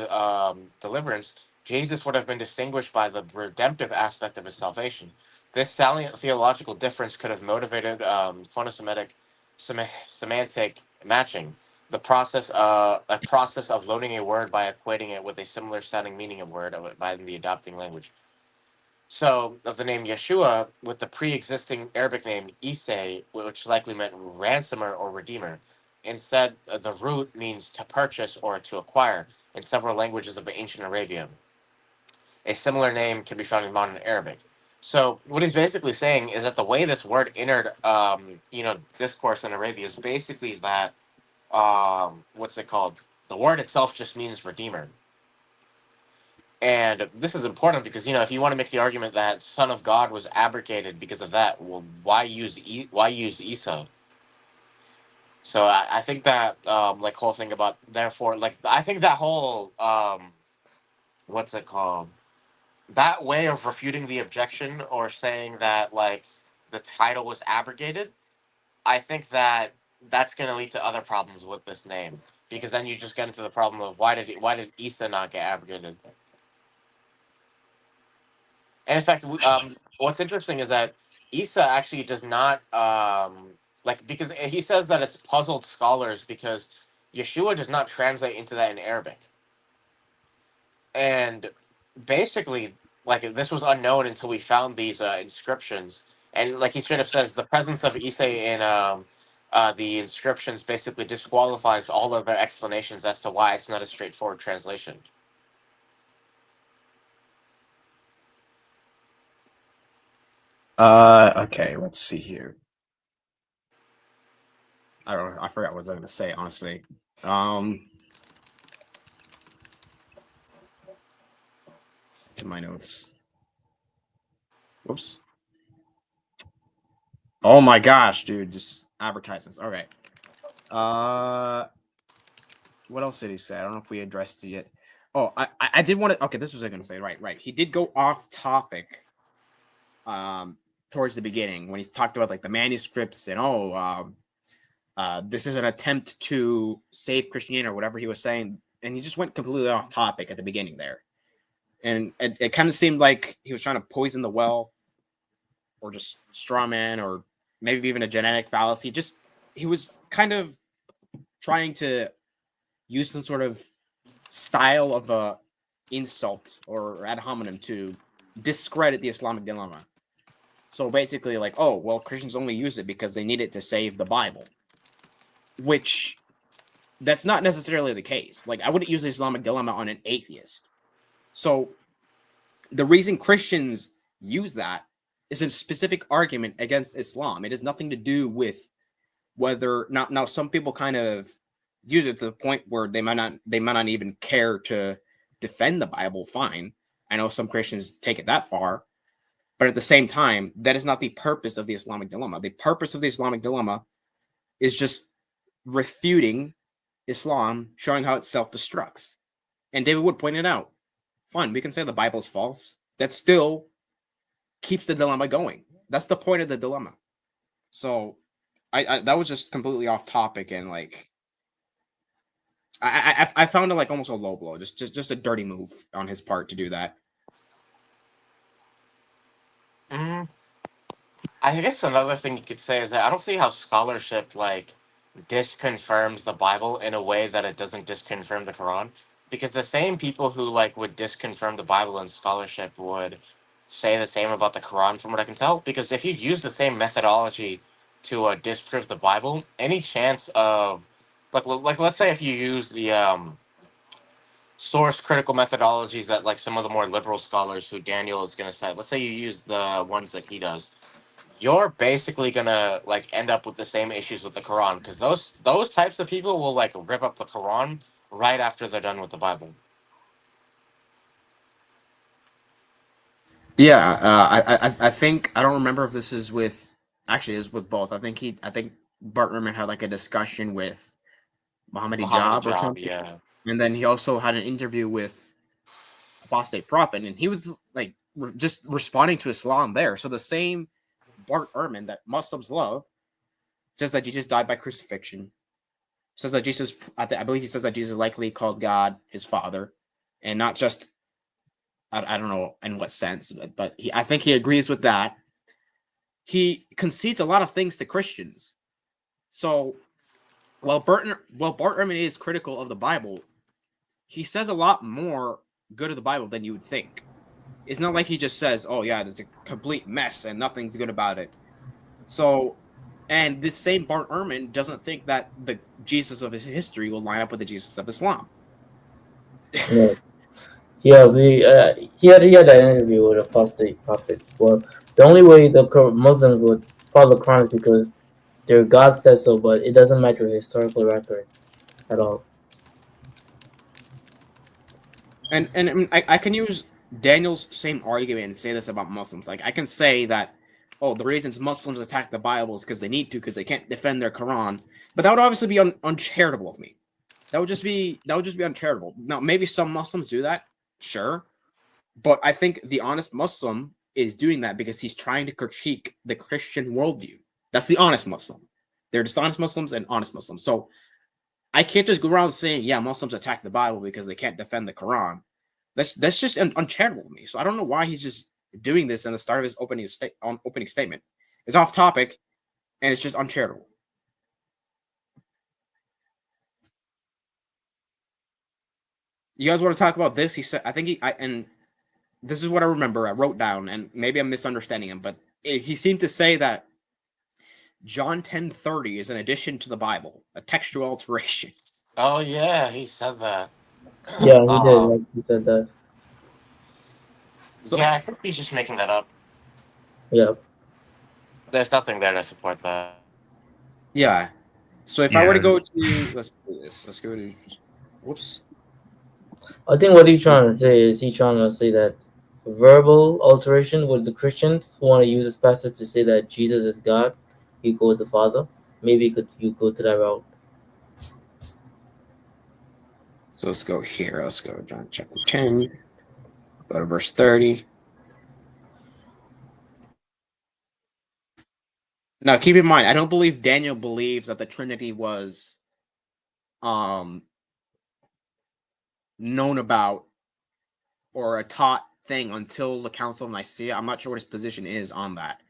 deliverance, Jesus would have been distinguished by the redemptive aspect of his salvation. This salient theological difference could have motivated phonosemitic semantic matching, a process of loading a word by equating it with a similar sounding meaning of word by the adopting language. So, of the name Yeshua, with the pre-existing Arabic name Isay, which likely meant ransomer or redeemer. Instead, the root means to purchase or to acquire in several languages of ancient Arabia. A similar name can be found in modern Arabic. So what he's basically saying is that the way this word entered, discourse in Arabia is basically that, what's it called? The word itself just means redeemer. And this is important because if you want to make the argument that Son of God was abrogated because of that, well, why use Isa? So I think that like whole thing about therefore like I think that whole what's it called? That way of refuting the objection or saying that like the title was abrogated, I think that that's going to lead to other problems with this name because then you just get into the problem of why did Isa not get abrogated? And in fact, what's interesting is that Isa actually does not like, because he says that it's puzzled scholars because Yeshua does not translate into that in Arabic, and basically, like, this was unknown until we found these inscriptions, and like he straight up says, the presence of Isa in the inscriptions basically disqualifies all of their explanations as to why it's not a straightforward translation. Okay, let's see here. I don't know. I forgot what I was going to say, honestly. To my notes. Whoops. Oh my gosh, dude! Just advertisements. All right. What else did he say? I don't know if we addressed it yet. Oh, I did want to. Okay, this was what I was going to say. Right. He did go off topic. Towards the beginning when he talked about like the manuscripts and this is an attempt to save Christianity or whatever he was saying, and he just went completely off topic at the beginning there, and it kind of seemed like he was trying to poison the well, or just straw man, or maybe even a genetic fallacy. Just he was kind of trying to use some sort of style of a insult or ad hominem to discredit the Islamic dilemma. So basically, like, oh, well, Christians only use it because they need it to save the Bible, which that's not necessarily the case. Like, I wouldn't use the Islamic dilemma on an atheist. So the reason Christians use that is a specific argument against Islam. It has nothing to do with whether now some people kind of use it to the point where they might not even care to defend the Bible. Fine, I know some Christians take it that far. But at the same time, that is not the purpose of the Islamic dilemma. The purpose of the Islamic dilemma is just refuting Islam, showing how it self-destructs. And David Wood pointed out, fine, we can say the Bible is false. That still keeps the dilemma going. That's the point of the dilemma. So I that was just completely off topic, and like I found it like almost a low blow, just a dirty move on his part to do that. Mm, I guess another thing you could say is that I don't see how scholarship like disconfirms the Bible in a way that it doesn't disconfirm the Quran, because the same people who like would disconfirm the Bible in scholarship would say the same about the Quran, from what I can tell. Because if you use the same methodology to disprove the Bible, any chance of like let's say if you use the source critical methodologies that like some of the more liberal scholars who Daniel is going to cite, let's say you use the ones that he does, you're basically gonna like end up with the same issues with the Quran, because those types of people will like rip up the Quran right after they're done with the Bible. Yeah, I think I don't remember if this is with actually is with both. I think Bart Ehrman had like a discussion with Muhammad Muhammad Hijab or Ajab, something, yeah. and then he also had an interview with Apostate Prophet, and he was like just responding to Islam there. So the same Bart Ehrman that Muslims love says that Jesus died by crucifixion. Says that Jesus, I believe he says that Jesus likely called God his father, and not just I don't know in what sense, but I think he agrees with that. He concedes a lot of things to Christians. So Bart Ehrman is critical of the Bible, he says a lot more good of the Bible than you would think. It's not like he just says, "Oh yeah, it's a complete mess and nothing's good about it." So, and this same Bart Ehrman doesn't think that the Jesus of his history will line up with the Jesus of Islam. Yeah, yeah. He had that interview with apostate prophet. Well, the only way the Muslims would follow the Quran is because their God says so, but it doesn't match with historical record at all. And I mean, I can use Daniel's same argument and say this about Muslims. Like I can say that, oh, the reasons Muslims attack the Bible is because they need to, because they can't defend their Quran. But that would obviously be uncharitable of me. That would just be uncharitable. Now, maybe some Muslims do that, sure, but I think the honest Muslim is doing that because he's trying to critique the Christian worldview. That's the honest Muslim. There are dishonest Muslims and honest Muslims. So I can't just go around saying, yeah, Muslims attack the Bible because they can't defend the Quran. That's just uncharitable to me. So I don't know why he's just doing this in the start of his opening statement. It's off topic, and it's just uncharitable. You guys want to talk about this? He said, I think and this is what I remember. I wrote down, and maybe I'm misunderstanding him, but he seemed to say that John 10:30 is an addition to the Bible, a textual alteration. Oh yeah, he said that. Yeah, he did. Like he said that. Yeah, I think he's just making that up. Yeah. There's nothing there to support that. Yeah. So if I were to go to, let's do this. Let's go to, whoops. I think what he's trying to say is he's trying to say that verbal alteration with the Christians who want to use this passage to say that Jesus is God, equal with the Father. Maybe you go to that route. So let's go here. Let's go John chapter 10, go to verse 30. Now, keep in mind, I don't believe Daniel believes that the Trinity was known about or a taught thing until the Council of Nicaea. I'm not sure what his position is on that.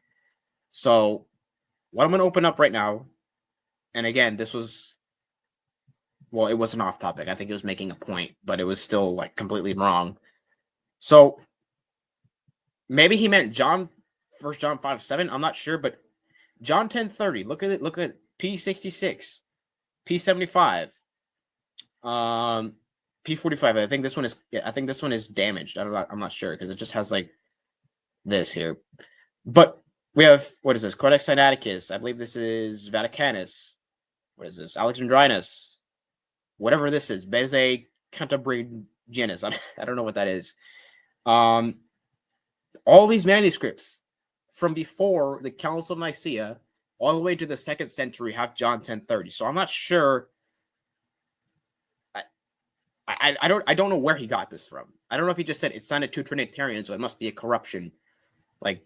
So, what I'm going to open up right now, and again, this was, well, it wasn't off topic. I think it was making a point, but it was still like completely wrong. So, maybe he meant John, 1 John 5:7. I'm not sure, but John 10:30. Look at it. Look at P66, P75, P45. I think this one is. I think this one is damaged. I'm not sure because it just has like this here. But we have, what is this? Codex Sinaiticus. I believe this is Vaticanus. What is this? Alexandrinus. Whatever this is. Beze Cantabrigianus. I don't know what that is. All these manuscripts from before the Council of Nicaea all the way to the 2nd century have John 10:30. So I'm not sure. I don't know where he got this from. I don't know if he just said it sounded too Trinitarian, so it must be a corruption. Like,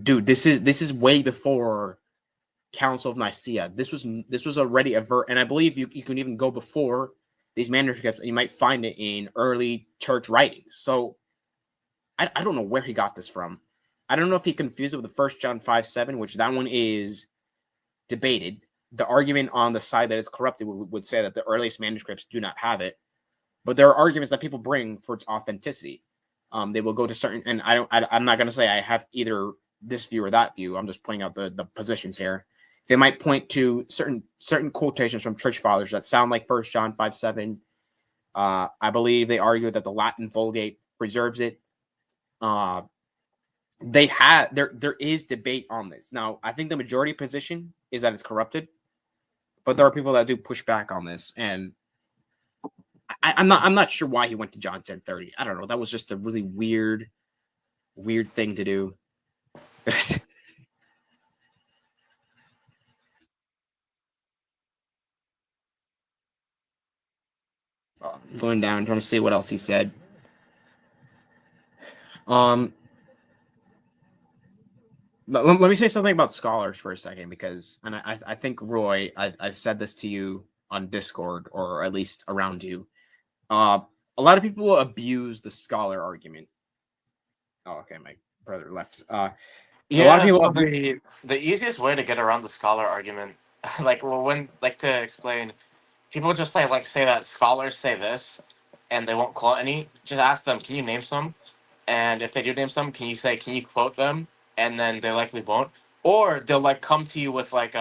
dude, this is way before Council of Nicaea. This was already and I believe you can even go before these manuscripts, and you might find it in early church writings. So I don't know where he got this from. I don't know if he confused it with the 1 John 5:7, which that one is debated. The argument on the side that it's corrupted would say that the earliest manuscripts do not have it, but there are arguments that people bring for its authenticity. They will go to certain, and I'm not going to say I have either this view or that view. I'm just pointing out the positions here. They might point to certain quotations from church fathers that sound like 1 John 5:7. I believe they argue that the Latin Vulgate preserves it. There is debate on this. Now, I think the majority position is that it's corrupted, but there are people that do push back on this, and I'm not sure why he went to John 10:30. I don't know. That was just a really weird thing to do. Going down, trying to see what else he said. Let me say something about scholars for a second, because, and I think, Roy, I've said this to you on Discord, or at least around you. A lot of people abuse the scholar argument. Oh, okay, my brother left. Yeah, a lot of people. so the easiest way to get around the scholar argument, to explain, people just say that scholars say this, and they won't quote any. Just ask them, can you name some? And if they do name some, can you quote them? And then they likely won't. Or they'll come to you with what's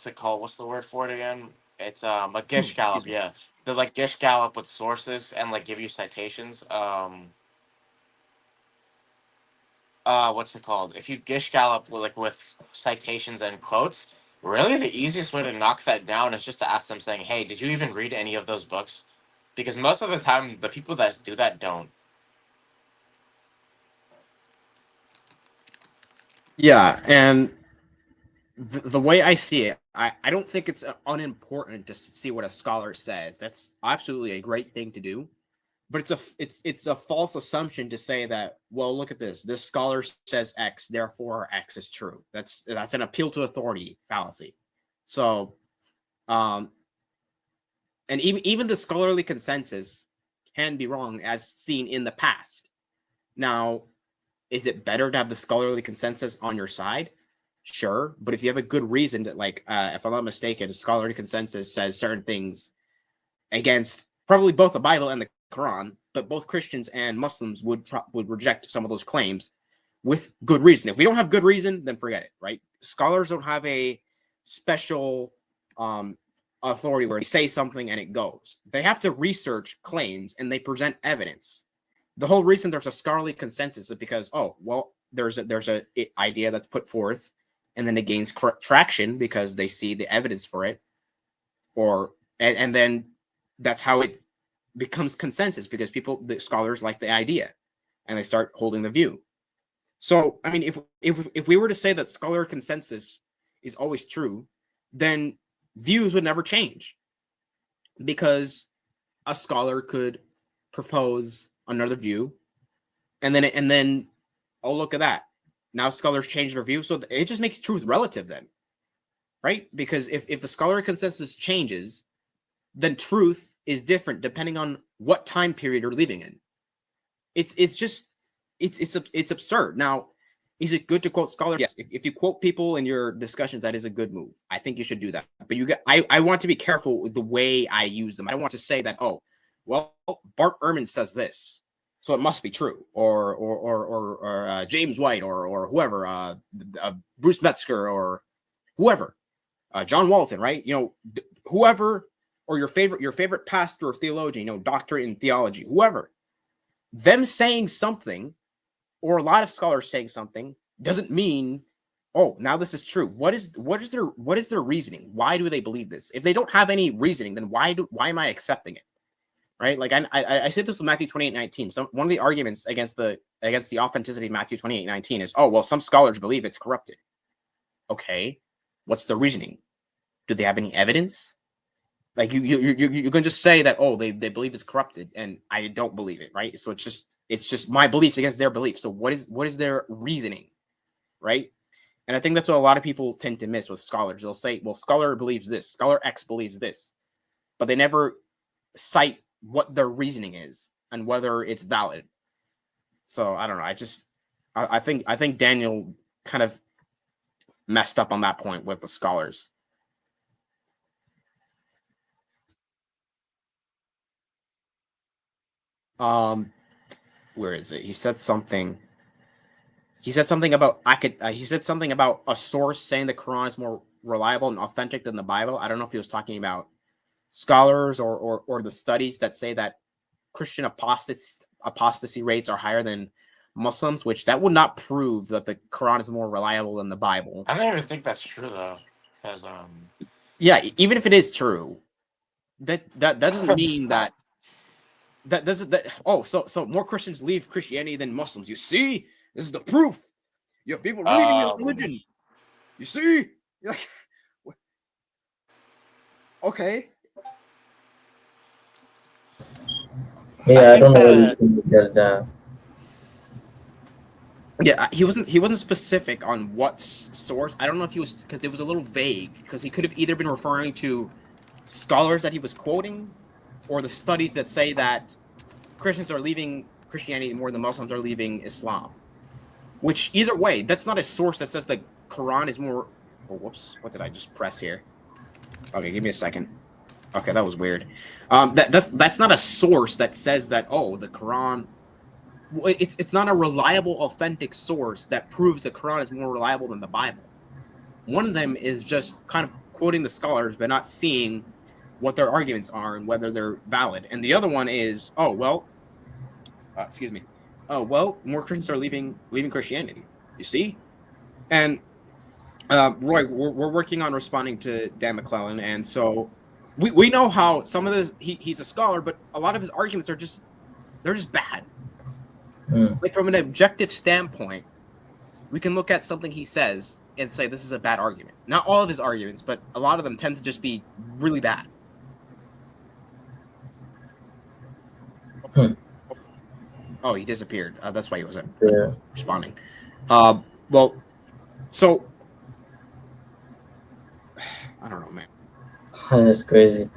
it called? What's the word for it again? It's a gish gallop. Yeah, they're gish gallop with sources and give you citations. What's it called? If you gish gallop with citations and quotes, really the easiest way to knock that down is just to ask them, saying, "Hey, did you even read any of those books?" Because most of the time, the people that do that don't. Yeah, and the way I see it, I don't think it's unimportant to see what a scholar says. That's absolutely a great thing to do. But it's a false assumption to say that, well, look at this. This scholar says X, therefore X is true. That's an appeal to authority fallacy. So, and even the scholarly consensus can be wrong, as seen in the past. Now, is it better to have the scholarly consensus on your side? Sure, but if you have a good reason to, like, if I'm not mistaken, scholarly consensus says certain things against probably both the Bible and the Quran, but both Christians and Muslims would reject some of those claims with good reason. If we don't have good reason, then forget it, right? Scholars don't have a special authority where they say something and it goes. They have to research claims and they present evidence. The whole reason there's a scholarly consensus is because, oh, well, there's a idea that's put forth, and then it gains traction because they see the evidence for it, and then that's how it becomes consensus, because the scholars like the idea and they start holding the view. So, I mean, if we were to say that scholar consensus is always true, then views would never change, because a scholar could propose another view, and then oh, look at that, now scholars change their view. So it just makes truth relative then, right? Because if the scholar consensus changes, then truth is different depending on what time period you're living in. It's absurd. Now, is it good to quote scholars? Yes. If you quote people in your discussions, that is a good move. I think you should do that. But I want to be careful with the way I use them. I don't want to say that, oh, well, Bart Ehrman says this, so it must be true, or James White, or whoever, Bruce Metzger, or whoever, John Walton, right? Whoever, or your favorite pastor or theologian, doctorate in theology, whoever. Them saying something, or a lot of scholars saying something, doesn't mean, oh, now this is true. What is their reasoning? Why do they believe this? If they don't have any reasoning, then why am I accepting it? Right? Like I said this with Matthew 28:19. One of the arguments against the authenticity of Matthew 28:19 is, oh, well, some scholars believe it's corrupted. Okay, what's the reasoning? Do they have any evidence? Like you can just say that, oh, they believe it's corrupted, and I don't believe it, right? So it's just my beliefs against their beliefs. So what is their reasoning, right? And I think that's what a lot of people tend to miss with scholars. They'll say, well, scholar believes this, scholar X believes this, but they never cite what their reasoning is and whether it's valid. So I don't know. I think Daniel kind of messed up on that point with the scholars. Where is it? He said something about he said something about a source saying the Quran is more reliable and authentic than the Bible. I don't know if he was talking about scholars or the studies that say that Christian apostasy rates are higher than Muslims, which that would not prove that the Quran is more reliable than the Bible. I don't even think that's true though, because yeah, even if it is true, that doesn't mean that so more Christians leave Christianity than Muslims. You see, this is the proof. You have people leaving your religion. You see, like, okay. Yeah, I don't know what you think about that. Yeah, he wasn't specific on what source. I don't know if he was, because it was a little vague, because he could have either been referring to scholars that he was quoting, or the studies that say that Christians are leaving Christianity more than Muslims are leaving Islam. Which, either way, that's not a source that says the Quran is more... Oh, whoops. What did I just press here? Okay, give me a second. Okay, that was weird. That's not a source that says that, oh, the Quran... It's not a reliable, authentic source that proves the Quran is more reliable than the Bible. One of them is just kind of quoting the scholars, but not seeing what their arguments are and whether they're valid. And the other one is, oh, well... excuse me. Oh, well, more Christians are leaving Christianity. You see? And Roy, we're working on responding to Dan McClellan, and so we know how some of this he's a scholar, but a lot of his arguments are just bad. Like, from an objective standpoint, we can look at something he says and say this is a bad argument. Not all of his arguments, but a lot of them tend to just be really bad. Oh, he disappeared. That's why he wasn't responding. Well, so I don't know, man. That's crazy.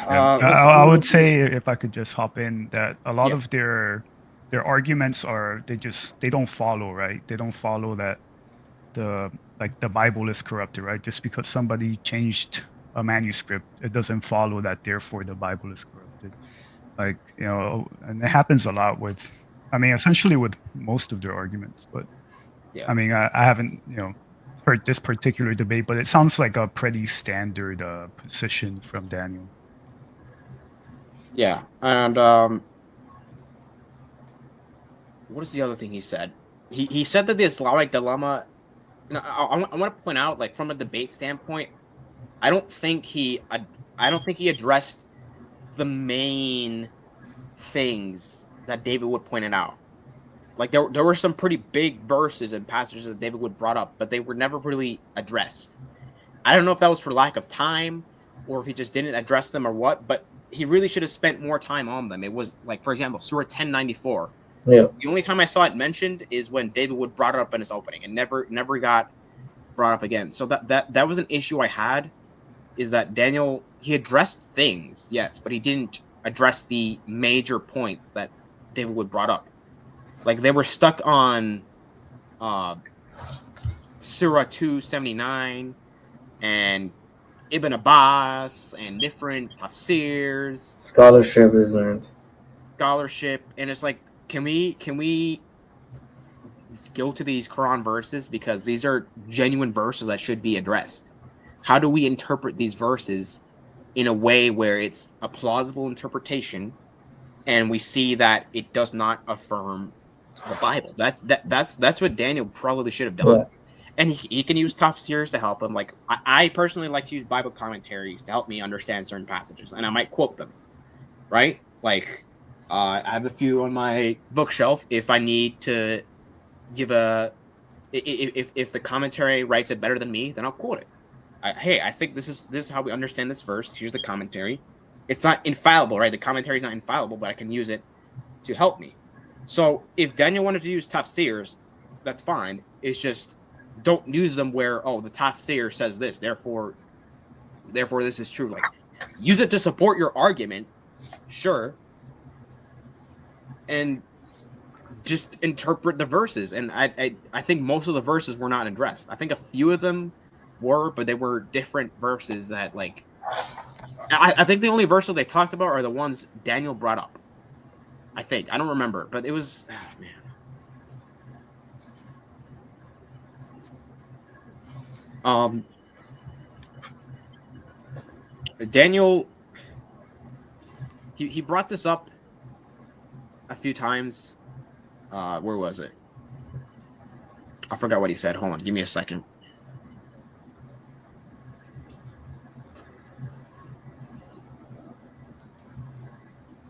I would say, if I could just hop in, that a lot Yeah. of their arguments are they don't follow, right? They don't follow that the Bible is corrupted, right? Just because somebody changed a manuscript, it doesn't follow that therefore the Bible is corrupted. Like, and it happens a lot with, I mean, essentially with most of their arguments. But Yeah. I mean, I haven't heard this particular debate, but it sounds like a pretty standard position from Daniel. Yeah, and what is the other thing he said? He said that the Islamic dilemma. I want to point out, like, from a debate standpoint, I don't think he addressed the main things that David Wood pointed out. Like, there were some pretty big verses and passages that David Wood brought up, but they were never really addressed. I don't know if that was for lack of time or if he just didn't address them or what, but he really should have spent more time on them. It was, like, for example, Surah 1094. Yeah. The only time I saw it mentioned is when David Wood brought it up in his opening, and never got brought up again. So that was an issue I had, is that Daniel, he addressed things, yes, but he didn't address the major points that David Wood brought up. Like, they were stuck on Surah 279 and Ibn Abbas and different tafsirs, Scholarship, isn't it? scholarship, and it's like, can we go to these Quran verses, because these are genuine verses that should be addressed. How do we interpret these verses in a way where it's a plausible interpretation and we see that it does not affirm the Bible? That's what Daniel probably should have done. Yeah. And he can use tafsirs to help him. Like, I personally like to use Bible commentaries to help me understand certain passages, and I might quote them, right? Like, I have a few on my bookshelf. If I need to give if the commentary writes it better than me, then I'll quote it. Hey, I think this is how we understand this verse. Here's the commentary. It's not infallible, right? The commentary is not infallible, but I can use it to help me. So if Daniel wanted to use tafsirs, that's fine. It's just, don't use them where, oh, the tafsir says this, therefore this is true. Like, use it to support your argument, sure, and just interpret the verses. And I think most of the verses were not addressed. I think a few of them were, but they were different verses that, like, I think the only verses they talked about are the ones Daniel brought up. I think. I don't remember, but it was, man. Daniel, he brought this up a few times. Where was it? I forgot what he said. Hold on, give me a second.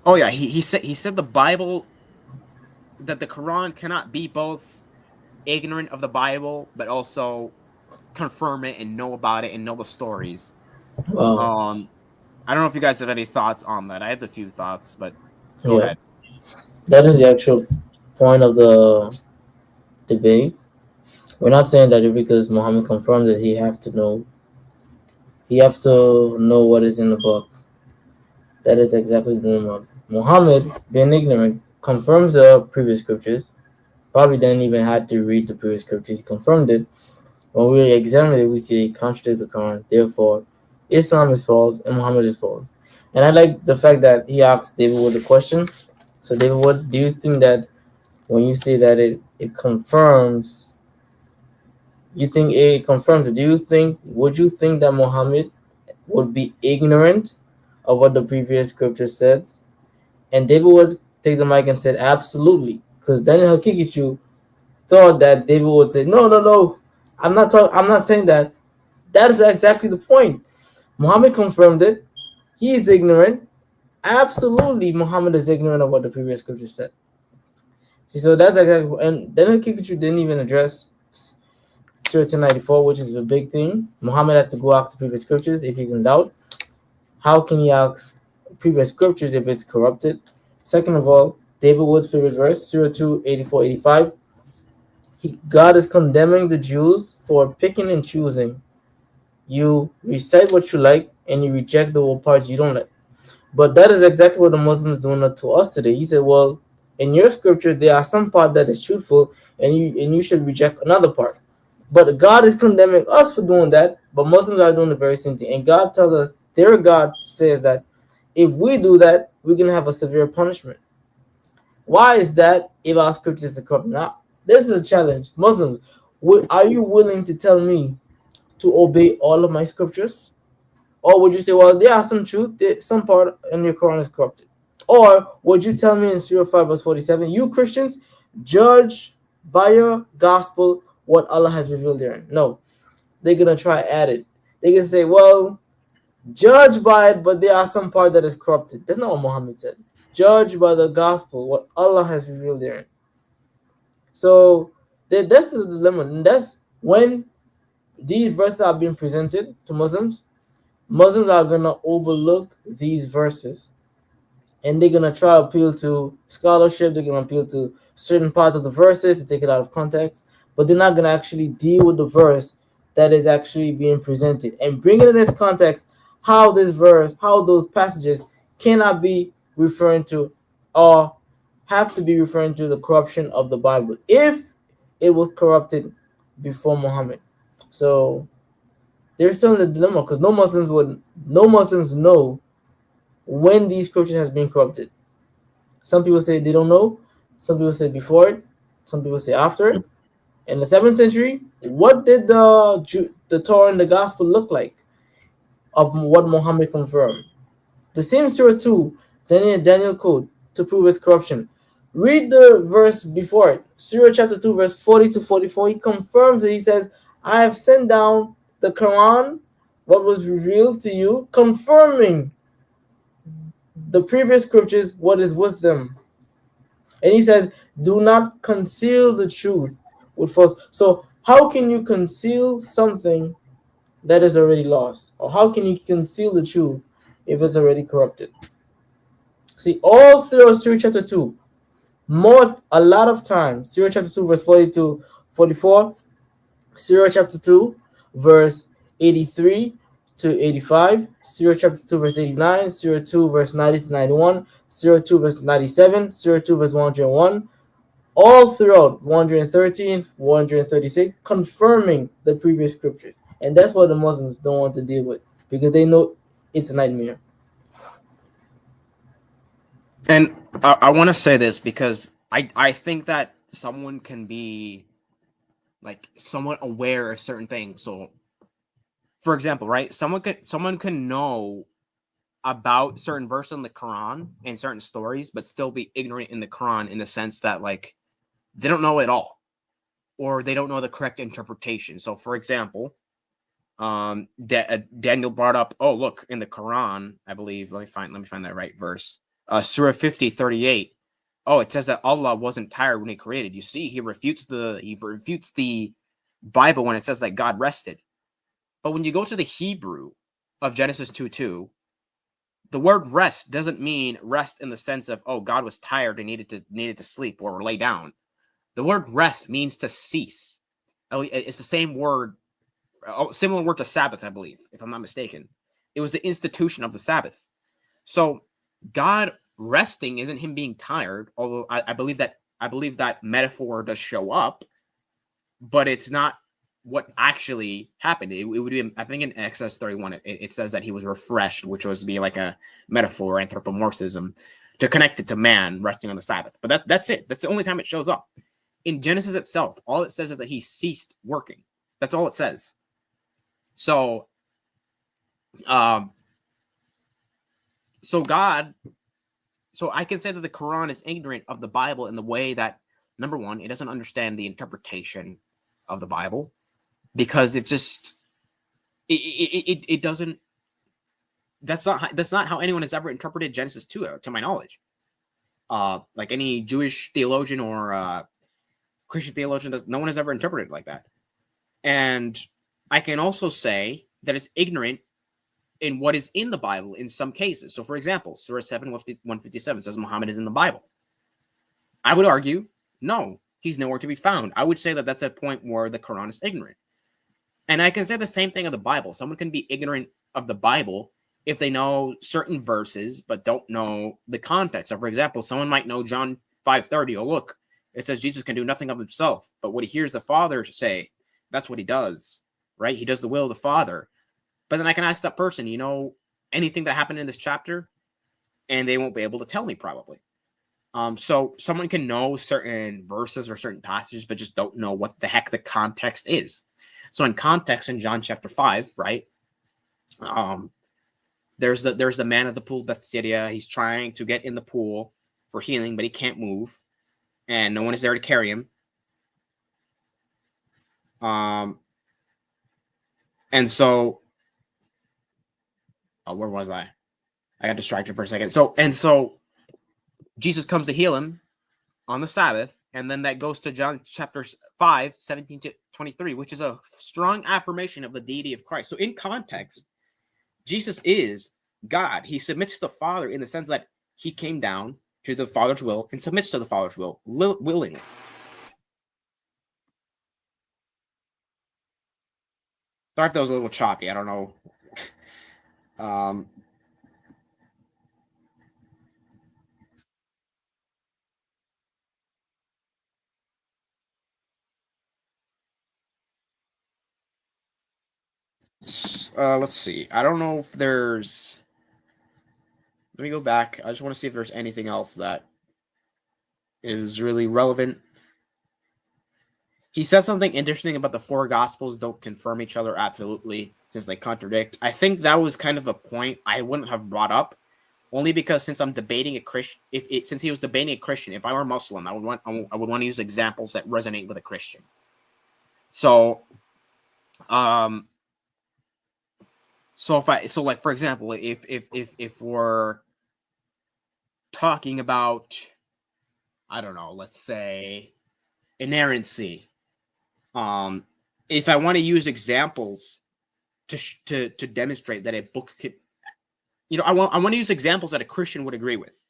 Oh yeah, he said the Bible, that the Quran cannot be both ignorant of the Bible but also confirm it and know about it and know the stories. Wow. I don't know if you guys have any thoughts on that. I have a few thoughts, but go ahead. That is the actual point of the debate. We're not saying that because Muhammad confirmed it, he have to know what is in the book. That is exactly the dilemma. Muhammad, being ignorant, confirms the previous scriptures. Probably didn't even have to read the previous scriptures. He confirmed it. When we examine it, we see it contradicts the Quran. Therefore, Islam is false and Muhammad is false. And I like the fact that he asked David Wood a question. So, David Wood, do you think that when you say that it confirms, you think it confirms it? Would you think that Muhammad would be ignorant of what the previous scripture says? And David would take the mic and said, absolutely. Because Daniel Haqiqatjou thought that David would say, no, I'm not saying that. That is exactly the point. Muhammad confirmed it. He is ignorant. Absolutely, Muhammad is ignorant of what the previous scripture said. So that's exactly, and Daniel Haqiqatjou didn't even address Surah 1094, which is a big thing. Muhammad had to go ask the previous scriptures if he's in doubt. How can he ask previous scriptures if it's corrupted? Second of all, David Wood's favorite verse, Surah 2, 84, 85. God is condemning the Jews for picking and choosing. You recite what you like and you reject the parts you don't like. But that is exactly what the Muslims doing to us today. He said, well, in your scripture there are some part that is truthful, and you should reject another part. But God is condemning us for doing that. But Muslims are doing the very same thing, and God tells us, their God says that if we do that, we're gonna have a severe punishment. Why is that? If our scriptures are corrupt, now this is a challenge. Muslims, are you willing to tell me to obey all of my scriptures? Or would you say, well, there are some truth, some part in your Quran is corrupted? Or would you tell me in Surah 5 verse 47, you Christians judge by your gospel what Allah has revealed there? No, they're going to try add it. They can say, well, judge by it, but there are some part that is corrupted. That's not what Muhammad said. Judge by the gospel what Allah has revealed there. So that's the dilemma. And that's when these verses are being presented to Muslims. Muslims are going to overlook these verses, and they're going to try to appeal to scholarship. They're going to appeal to certain parts of the verses to take it out of context, but they're not going to actually deal with the verse that is actually being presented and bring it in its context, how this verse, how those passages cannot be referring to or have to be referring to the corruption of the Bible if it was corrupted before Muhammad. So they're still in the dilemma because no Muslims know when these scriptures has been corrupted. Some people say they don't know. Some people say before it. Some people say after it. In the 7th century, what did the Torah and the Gospel look like of what Muhammad confirmed? The same Surah 2, Daniel code to prove its corruption. Read the verse before it. Surah chapter 2, verse 40 to 44. He confirms it. He says, I have sent down the Quran, what was revealed to you, confirming the previous scriptures, what is with them. And he says, do not conceal the truth with false. So how can you conceal something that is already lost? Or how can you conceal the truth if it's already corrupted? See, all through Surah chapter 2, a lot of times, Surah chapter 2, verse 40 to 44, Surah chapter 2, verse 83 to 85, Surah chapter 2, verse 89, Surah 2, verse 90 to 91, Surah 2, verse 97, Surah 2, verse 101, all throughout 113, 136, confirming the previous scriptures. And that's what the Muslims don't want to deal with because they know it's a nightmare. And I want to say this because I think that someone can be like somewhat aware of certain things. So, for example, right, someone can know about certain verses in the Quran and certain stories, but still be ignorant in the Quran in the sense that like they don't know it all, or they don't know the correct interpretation. So, for example, Daniel brought up, oh look, in the Quran, I believe. Let me find that right verse. Surah 50:38. Oh, it says that Allah wasn't tired when He created. You see, he refutes the Bible when it says that God rested. But when you go to the Hebrew of Genesis 2:2, the word rest doesn't mean rest in the sense of, oh, God was tired and needed to sleep or lay down. The word rest means to cease. It's the same word, similar word to Sabbath, I believe, if I'm not mistaken. It was the institution of the Sabbath. So God resting isn't Him being tired, although I believe that metaphor does show up, but it's not what actually happened. It would be, I think, in Exodus 31, it says that He was refreshed, which was to be like a metaphor, anthropomorphism, to connect it to man resting on the Sabbath. But that's it. That's the only time it shows up. In Genesis itself, all it says is that He ceased working. That's all it says. So, so I can say that the Quran is ignorant of the Bible in the way that, number one, it doesn't understand the interpretation of the Bible, because it doesn't. That's not how anyone has ever interpreted Genesis 2, to my knowledge. Like any Jewish theologian or Christian theologian, no one has ever interpreted it like that. And I can also say that it's ignorant in what is in the Bible in some cases. So, for example, Surah 7, 157 says Muhammad is in the Bible. I would argue, no, he's nowhere to be found. I would say that that's a point where the Quran is ignorant. And I can say the same thing of the Bible. Someone can be ignorant of the Bible if they know certain verses but don't know the context. So, for example, someone might know John 5:30. Oh, look, it says Jesus can do nothing of himself, but what he hears the Father say, that's what he does, right? He does the will of the Father. But then I can ask that person, you know, anything that happened in this chapter, and they won't be able to tell me probably. So someone can know certain verses or certain passages, but just don't know what the heck the context is. So in context, in John chapter 5, right? There's the man at the pool of Bethsaida. He's trying to get in the pool for healing, but he can't move, and no one is there to carry him. And so, where was I? I got distracted for a second. So Jesus comes to heal him on the Sabbath, and then that goes to John chapter 5, 17 to 23, which is a strong affirmation of the deity of Christ. So in context, Jesus is God. He submits to the Father in the sense that he came down to the Father's will and submits to the Father's will willingly. Sorry if that was a little choppy. I don't know. Let's see. I don't know if there's. Let me go back. I just want to see if there's anything else that is really relevant. He said something interesting about the four gospels don't confirm each other absolutely since they contradict. I think that was kind of a point I wouldn't have brought up, only because since I'm debating a Christian, since he was debating a Christian, if I were Muslim, I would want to use examples that resonate with a Christian. So, like for example, if we're talking about, I don't know, let's say inerrancy. If I want to use examples to demonstrate that a book could, I want to use examples that a Christian would agree with.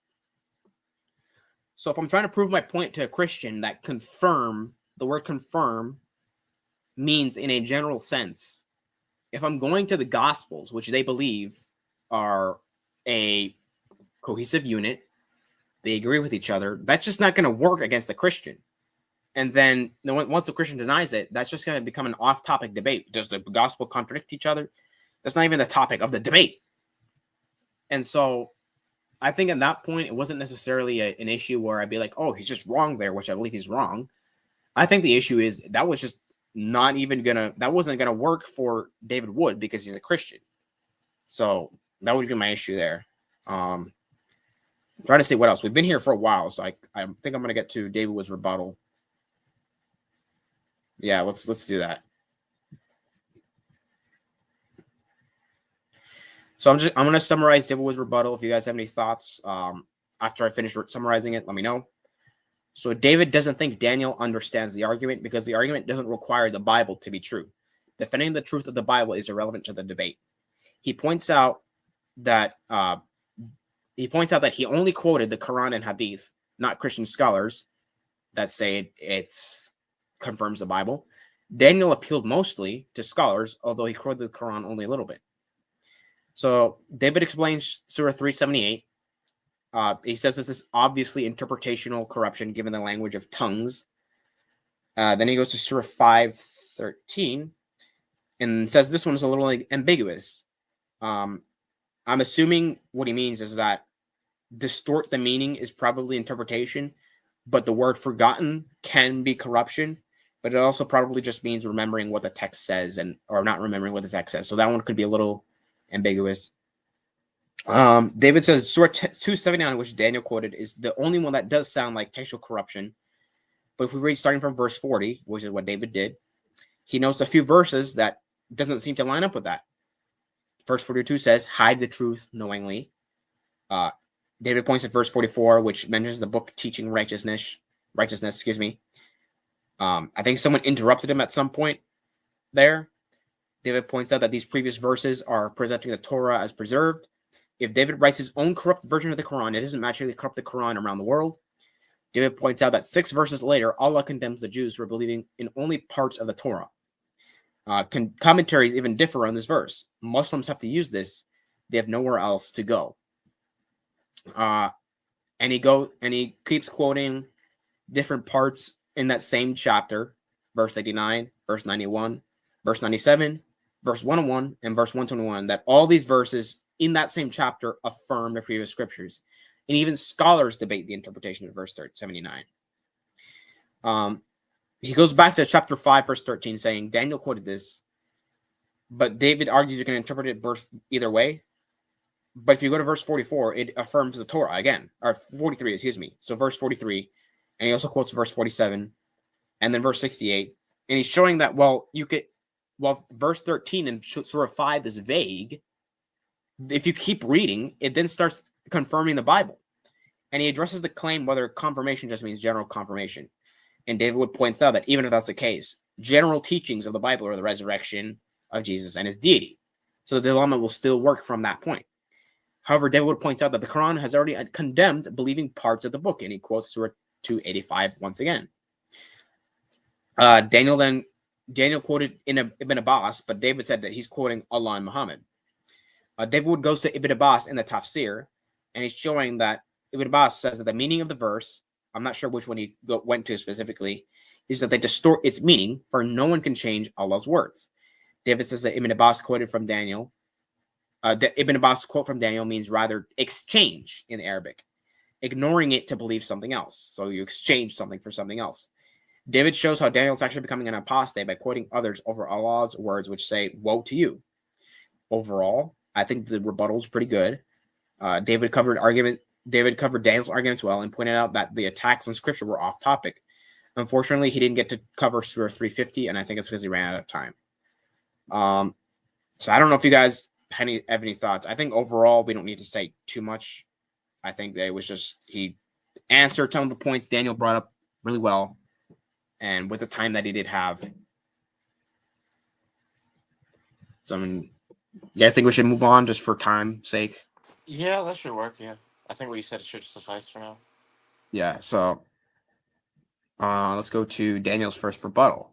So if I'm trying to prove my point to a Christian that confirm, the word confirm means in a general sense, if I'm going to the Gospels, which they believe are a cohesive unit, they agree with each other, that's just not going to work against the Christian. And then once the Christian denies it, that's just going to become an off-topic debate. Does the gospel contradict each other? That's not even the topic of the debate. And so I think at that point, it wasn't necessarily an issue where I'd be like, oh, he's just wrong there, which I believe he's wrong. I think the issue is that was just not even that wasn't going to work for David Wood because he's a Christian. So that would be my issue there. I'm trying to see what else. We've been here for a while, so I think I'm going to get to David Wood's rebuttal. Yeah, let's do that. So I'm going to summarize David Wood's rebuttal. If you guys have any thoughts after I finish summarizing it, let me know. So David doesn't think Daniel understands the argument because the argument doesn't require the Bible to be true. Defending the truth of the Bible is irrelevant to the debate. He points out that he only quoted the Quran and Hadith, not Christian scholars that say it confirms the Bible. Daniel appealed mostly to scholars, although he quoted the Quran only a little bit. So David explains Surah 378. He says this is obviously interpretational corruption given the language of tongues. Then he goes to Surah 5:13 and says this one is a little ambiguous. I'm assuming what he means is that distort the meaning is probably interpretation, but the word forgotten can be corruption. But it also probably just means remembering what the text says or not remembering what the text says. So that one could be a little ambiguous. David says Surah 279, which Daniel quoted, is the only one that does sound like textual corruption. But if we read starting from verse 40, which is what David did, he notes a few verses that doesn't seem to line up with that. Verse 42 says, hide the truth knowingly. David points at verse 44, which mentions the book teaching righteousness. I think someone interrupted him at some point there. David points out that these previous verses are presenting the Torah as preserved. If David writes his own corrupt version of the Quran, it doesn't magically corrupt the Quran around the world. David points out that 6 verses later, Allah condemns the Jews for believing in only parts of the Torah. Commentaries even differ on this verse. Muslims have to use this They have nowhere else to go. And he keeps quoting different parts in that same chapter, verse 89, verse 91, verse 97, verse 101, and verse 121, that all these verses in that same chapter affirm the previous scriptures. And even scholars debate the interpretation of verse 79. He goes back to chapter 5, verse 13, saying, Daniel quoted this, but David argues you can interpret it either way. But if you go to verse 44, it affirms the Torah again, or 43, excuse me. So verse 43, and he also quotes verse 47, and then verse 68, and he's showing that, verse 13 in Surah 5 is vague. If you keep reading, it then starts confirming the Bible. And he addresses the claim whether confirmation just means general confirmation. And David Wood points out that even if that's the case, general teachings of the Bible are the resurrection of Jesus and his deity. So the dilemma will still work from that point. However, David Wood points out that the Quran has already condemned believing parts of the book, and he quotes Surah 285 once again. Daniel quoted Ibn Abbas, but David said that he's quoting Allah and Muhammad. David Wood goes to Ibn Abbas in the Tafsir, and he's showing that Ibn Abbas says that the meaning of the verse, I'm not sure which one he went to specifically, is that they distort its meaning, for no one can change Allah's words. David says that Ibn Abbas quoted from Daniel. Ibn Abbas' quote from Daniel means rather exchange in Arabic, ignoring it to believe something else. So you exchange something for something else. David shows how Daniel's actually becoming an apostate by quoting others over Allah's words, which say, woe to you. Overall, I think the rebuttal is pretty good. David covered Daniel's arguments well and pointed out that the attacks on scripture were off topic. Unfortunately, he didn't get to cover Surah 350, and I think it's because he ran out of time. So I don't know if you guys have any thoughts. I think overall we don't need to say too much. I think that it was just he answered some of the points Daniel brought up really well, and with the time that he did have. So I mean, you guys think we should move on just for time's sake? Yeah, that should work. Yeah, I think what you said should suffice for now. Yeah. So let's go to Daniel's first rebuttal.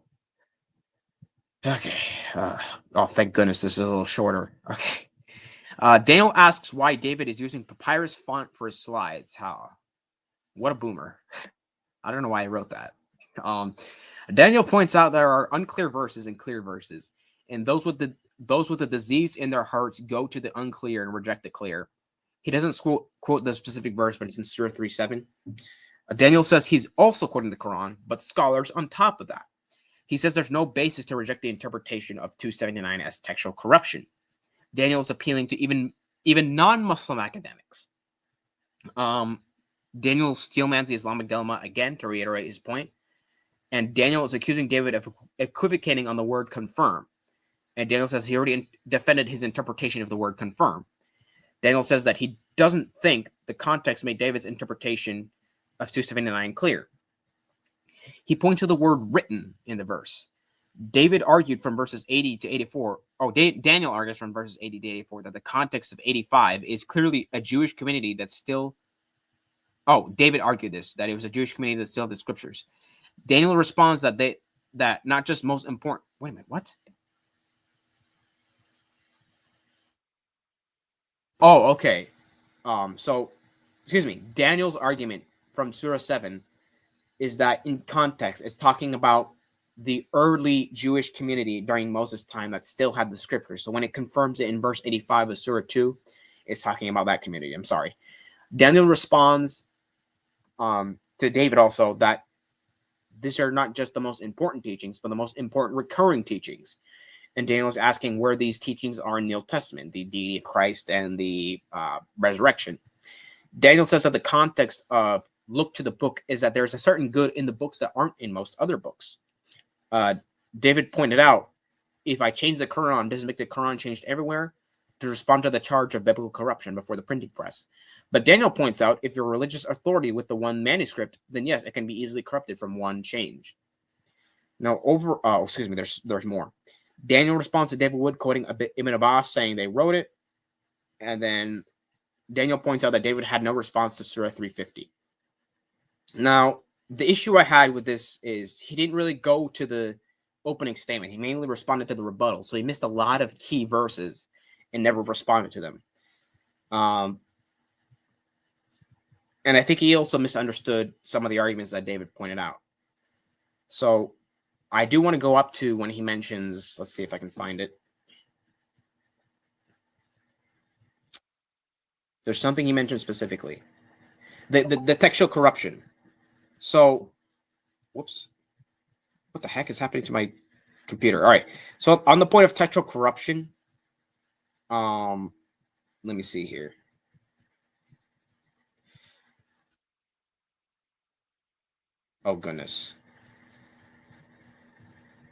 Okay. Thank goodness this is a little shorter. Okay. Daniel asks why David is using papyrus font for his slides. What a boomer. I don't know why I wrote that. Daniel points out there are unclear verses and clear verses, and those with the disease in their hearts go to the unclear and reject the clear. He doesn't quote the specific verse, but it's in Surah 3:7. Daniel says he's also quoting the Quran, but scholars on top of that. He says there's no basis to reject the interpretation of 279 as textual corruption. Daniel is appealing to even non-Muslim academics. Daniel steelmans the Islamic Dilemma again to reiterate his point. And Daniel is accusing David of equivocating on the word confirm. And Daniel says he already defended his interpretation of the word confirm. Daniel says that he doesn't think the context made David's interpretation of 279 clear. He points to the word written in the verse. David argued from verses 80 to 84. Daniel argues from verses 80 to 84 that the context of 85 is clearly a Jewish community that's still. David argued this, that it was a Jewish community that still had the scriptures. Daniel responds that not just most important. Wait a minute, what? Oh, okay. So, excuse me. Daniel's argument from Surah 7 is that in context, it's talking about the early Jewish community during Moses' time that still had the scriptures. So when it confirms it in verse 85 of Surah 2, it's talking about that community. I'm sorry. Daniel responds to David also that these are not just the most important teachings, but the most important recurring teachings. And Daniel is asking where these teachings are in the Old Testament, the deity of Christ and the resurrection. Daniel says that the context of look to the book is that there's a certain good in the books that aren't in most other books. David pointed out, if I change the Quran, does it make the Quran changed everywhere to respond to the charge of biblical corruption before the printing press? But Daniel points out, if you're a religious authority with the one manuscript, then yes, it can be easily corrupted from one change. Now, there's more. Daniel responds to David Wood quoting Ibn Abbas saying they wrote it, and then Daniel points out that David had no response to Surah 350. Now, the issue I had with this is he didn't really go to the opening statement. He mainly responded to the rebuttal, so he missed a lot of key verses and never responded to them. And I think he also misunderstood some of the arguments that David pointed out. So I do want to go up to when he mentions, let's see if I can find it. There's something he mentioned specifically. The textual corruption. So, whoops. What the heck is happening to my computer? All right. So on the point of textual corruption, let me see here. Oh, goodness.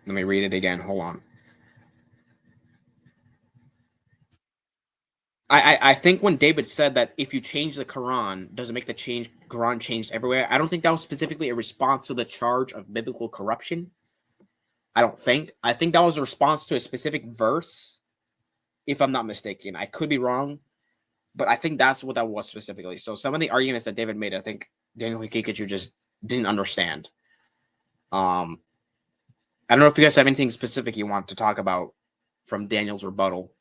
Let me read it again. Hold on. I think when David said that if you change the Quran, does it make the Quran changed everywhere? I don't think that was specifically a response to the charge of biblical corruption. I don't think. I think that was a response to a specific verse, if I'm not mistaken. I could be wrong, but I think that's what that was specifically. So some of the arguments that David made, I think Daniel Haqiqatjou just didn't understand. I don't know if you guys have anything specific you want to talk about from Daniel's rebuttal.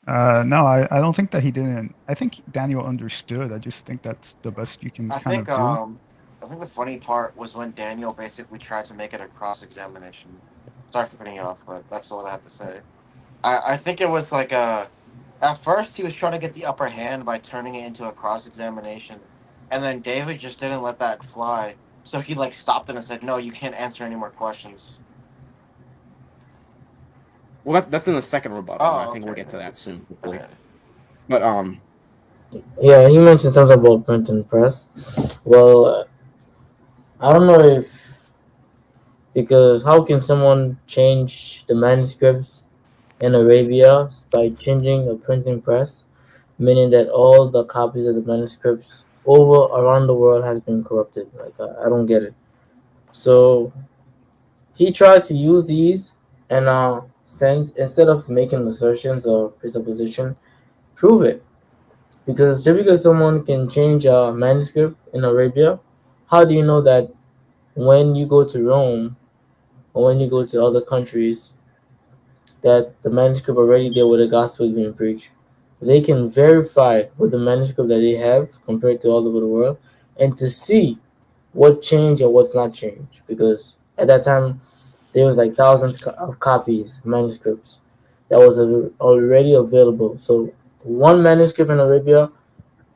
No, I don't think that he didn't. I think Daniel understood. I just think that's the best you can I kind think of do. I think the funny part was when Daniel basically tried to make it a cross examination. Sorry for cutting you off, but that's all I have to say. I think it was like at first he was trying to get the upper hand by turning it into a cross examination, and then David just didn't let that fly. So he like stopped it and said, "No, you can't answer any more questions." Well, that's in the second rebuttal. Oh, I think we'll okay. get to that soon, hopefully. Okay. But Yeah, he mentioned something about printing press. Well, I don't know if, because how can someone change the manuscripts in Arabia by changing a printing press, meaning that all the copies of the manuscripts over around the world has been corrupted? Like I don't get it. So he tried to use these and sense, instead of making assertions or presupposition, prove it. Because just because someone can change a manuscript in Arabia, how do you know that when you go to Rome or when you go to other countries that the manuscript already there where the gospel is being preached? They can verify with the manuscript that they have compared to all over the world, and to see what changed and what's not changed. Because at that time there was like thousands of copies, manuscripts that was already available. So one manuscript in Arabia,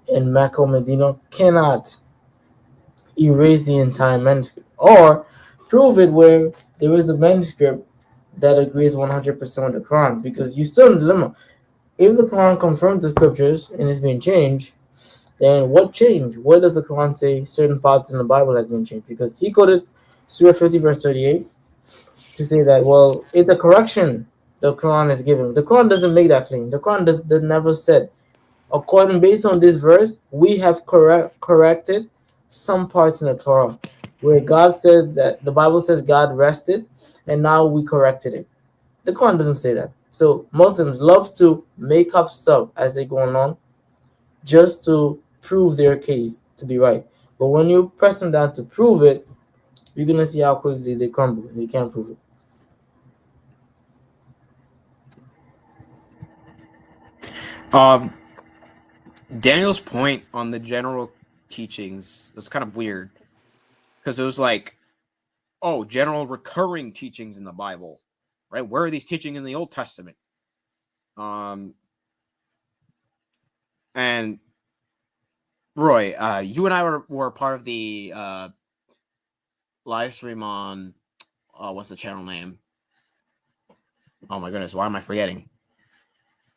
in Mecca, Medina, cannot erase the entire manuscript or prove it where there is a manuscript that agrees 100% with the Quran, because you're still in a dilemma. If the Quran confirms the scriptures and it's been changed, then what changed? Where does the Quran say certain parts in the Bible has been changed? Because he quoted Surah 50 verse 38 to say that, well, it's a correction the Quran is giving. The Quran doesn't make that claim. The Quran does never said, according based on this verse, we have corrected some parts in the Torah where God says that the Bible says God rested, and now we corrected it. The Quran doesn't say that. So Muslims love to make up stuff as they go along just to prove their case to be right. But when you press them down to prove it, you're gonna see how quickly they crumble. They can't prove it. Daniel's point on the general teachings was kind of weird because it was like, oh, general recurring teachings in the Bible, right? Where are these teachings in the Old Testament? And Roy, you and I were part of the live stream on what's the channel name? Oh my goodness, why am I forgetting?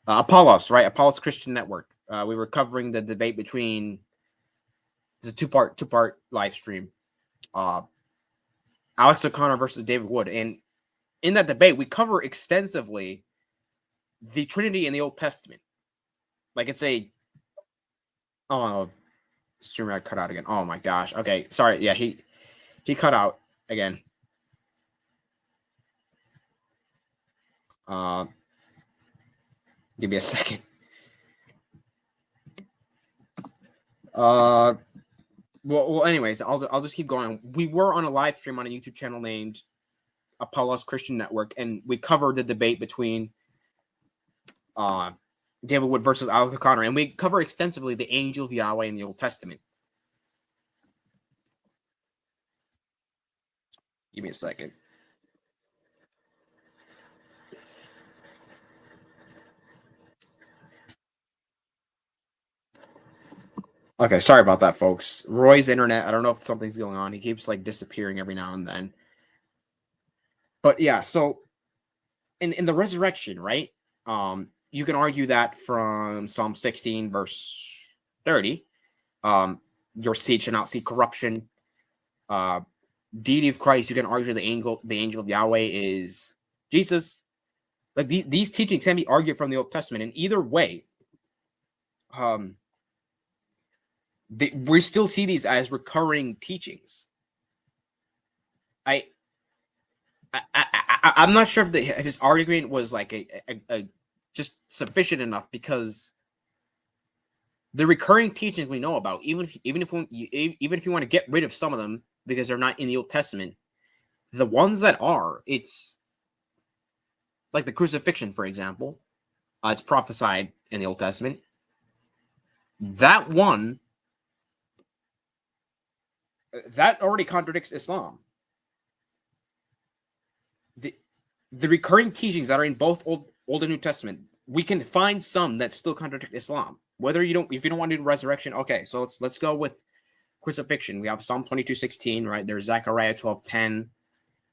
Apollos, right? Apollos Christian Network. We were covering the debate between, it's a two-part live stream. Alex O'Connor versus David Wood. And in that debate, we cover extensively the Trinity in the Old Testament. Like it's a streamer cut out again. Oh my gosh. Okay, sorry. Yeah, he cut out again. Give me a second. Well, anyways, I'll just keep going. We were on a live stream on a YouTube channel named Apollos Christian Network, and we covered the debate between David Wood versus Alex O'Connor, and we cover extensively the angel of Yahweh in the Old Testament. Give me a second. Okay, sorry about that, folks. Roy's internet, I don't know if something's going on. He keeps like disappearing every now and then. But yeah, so in the resurrection, right? You can argue that from Psalm 16, verse 30. Your seed shall not see corruption. Deity of Christ, you can argue the angel of Yahweh is Jesus. Like these teachings can be argued from the Old Testament. In either way, we still see these as recurring teachings. I'm not sure if his argument was like a just sufficient enough, because the recurring teachings we know about, even if you want to get rid of some of them because they're not in the Old Testament, the ones that are, it's like the crucifixion, for example. It's prophesied in the Old Testament. That one, that already contradicts Islam. The recurring teachings that are in both Old and New Testament, we can find some that still contradict Islam. Whether if you don't want to do resurrection, okay, so let's go with crucifixion. We have Psalm 22:16, right? There's Zechariah 12:10,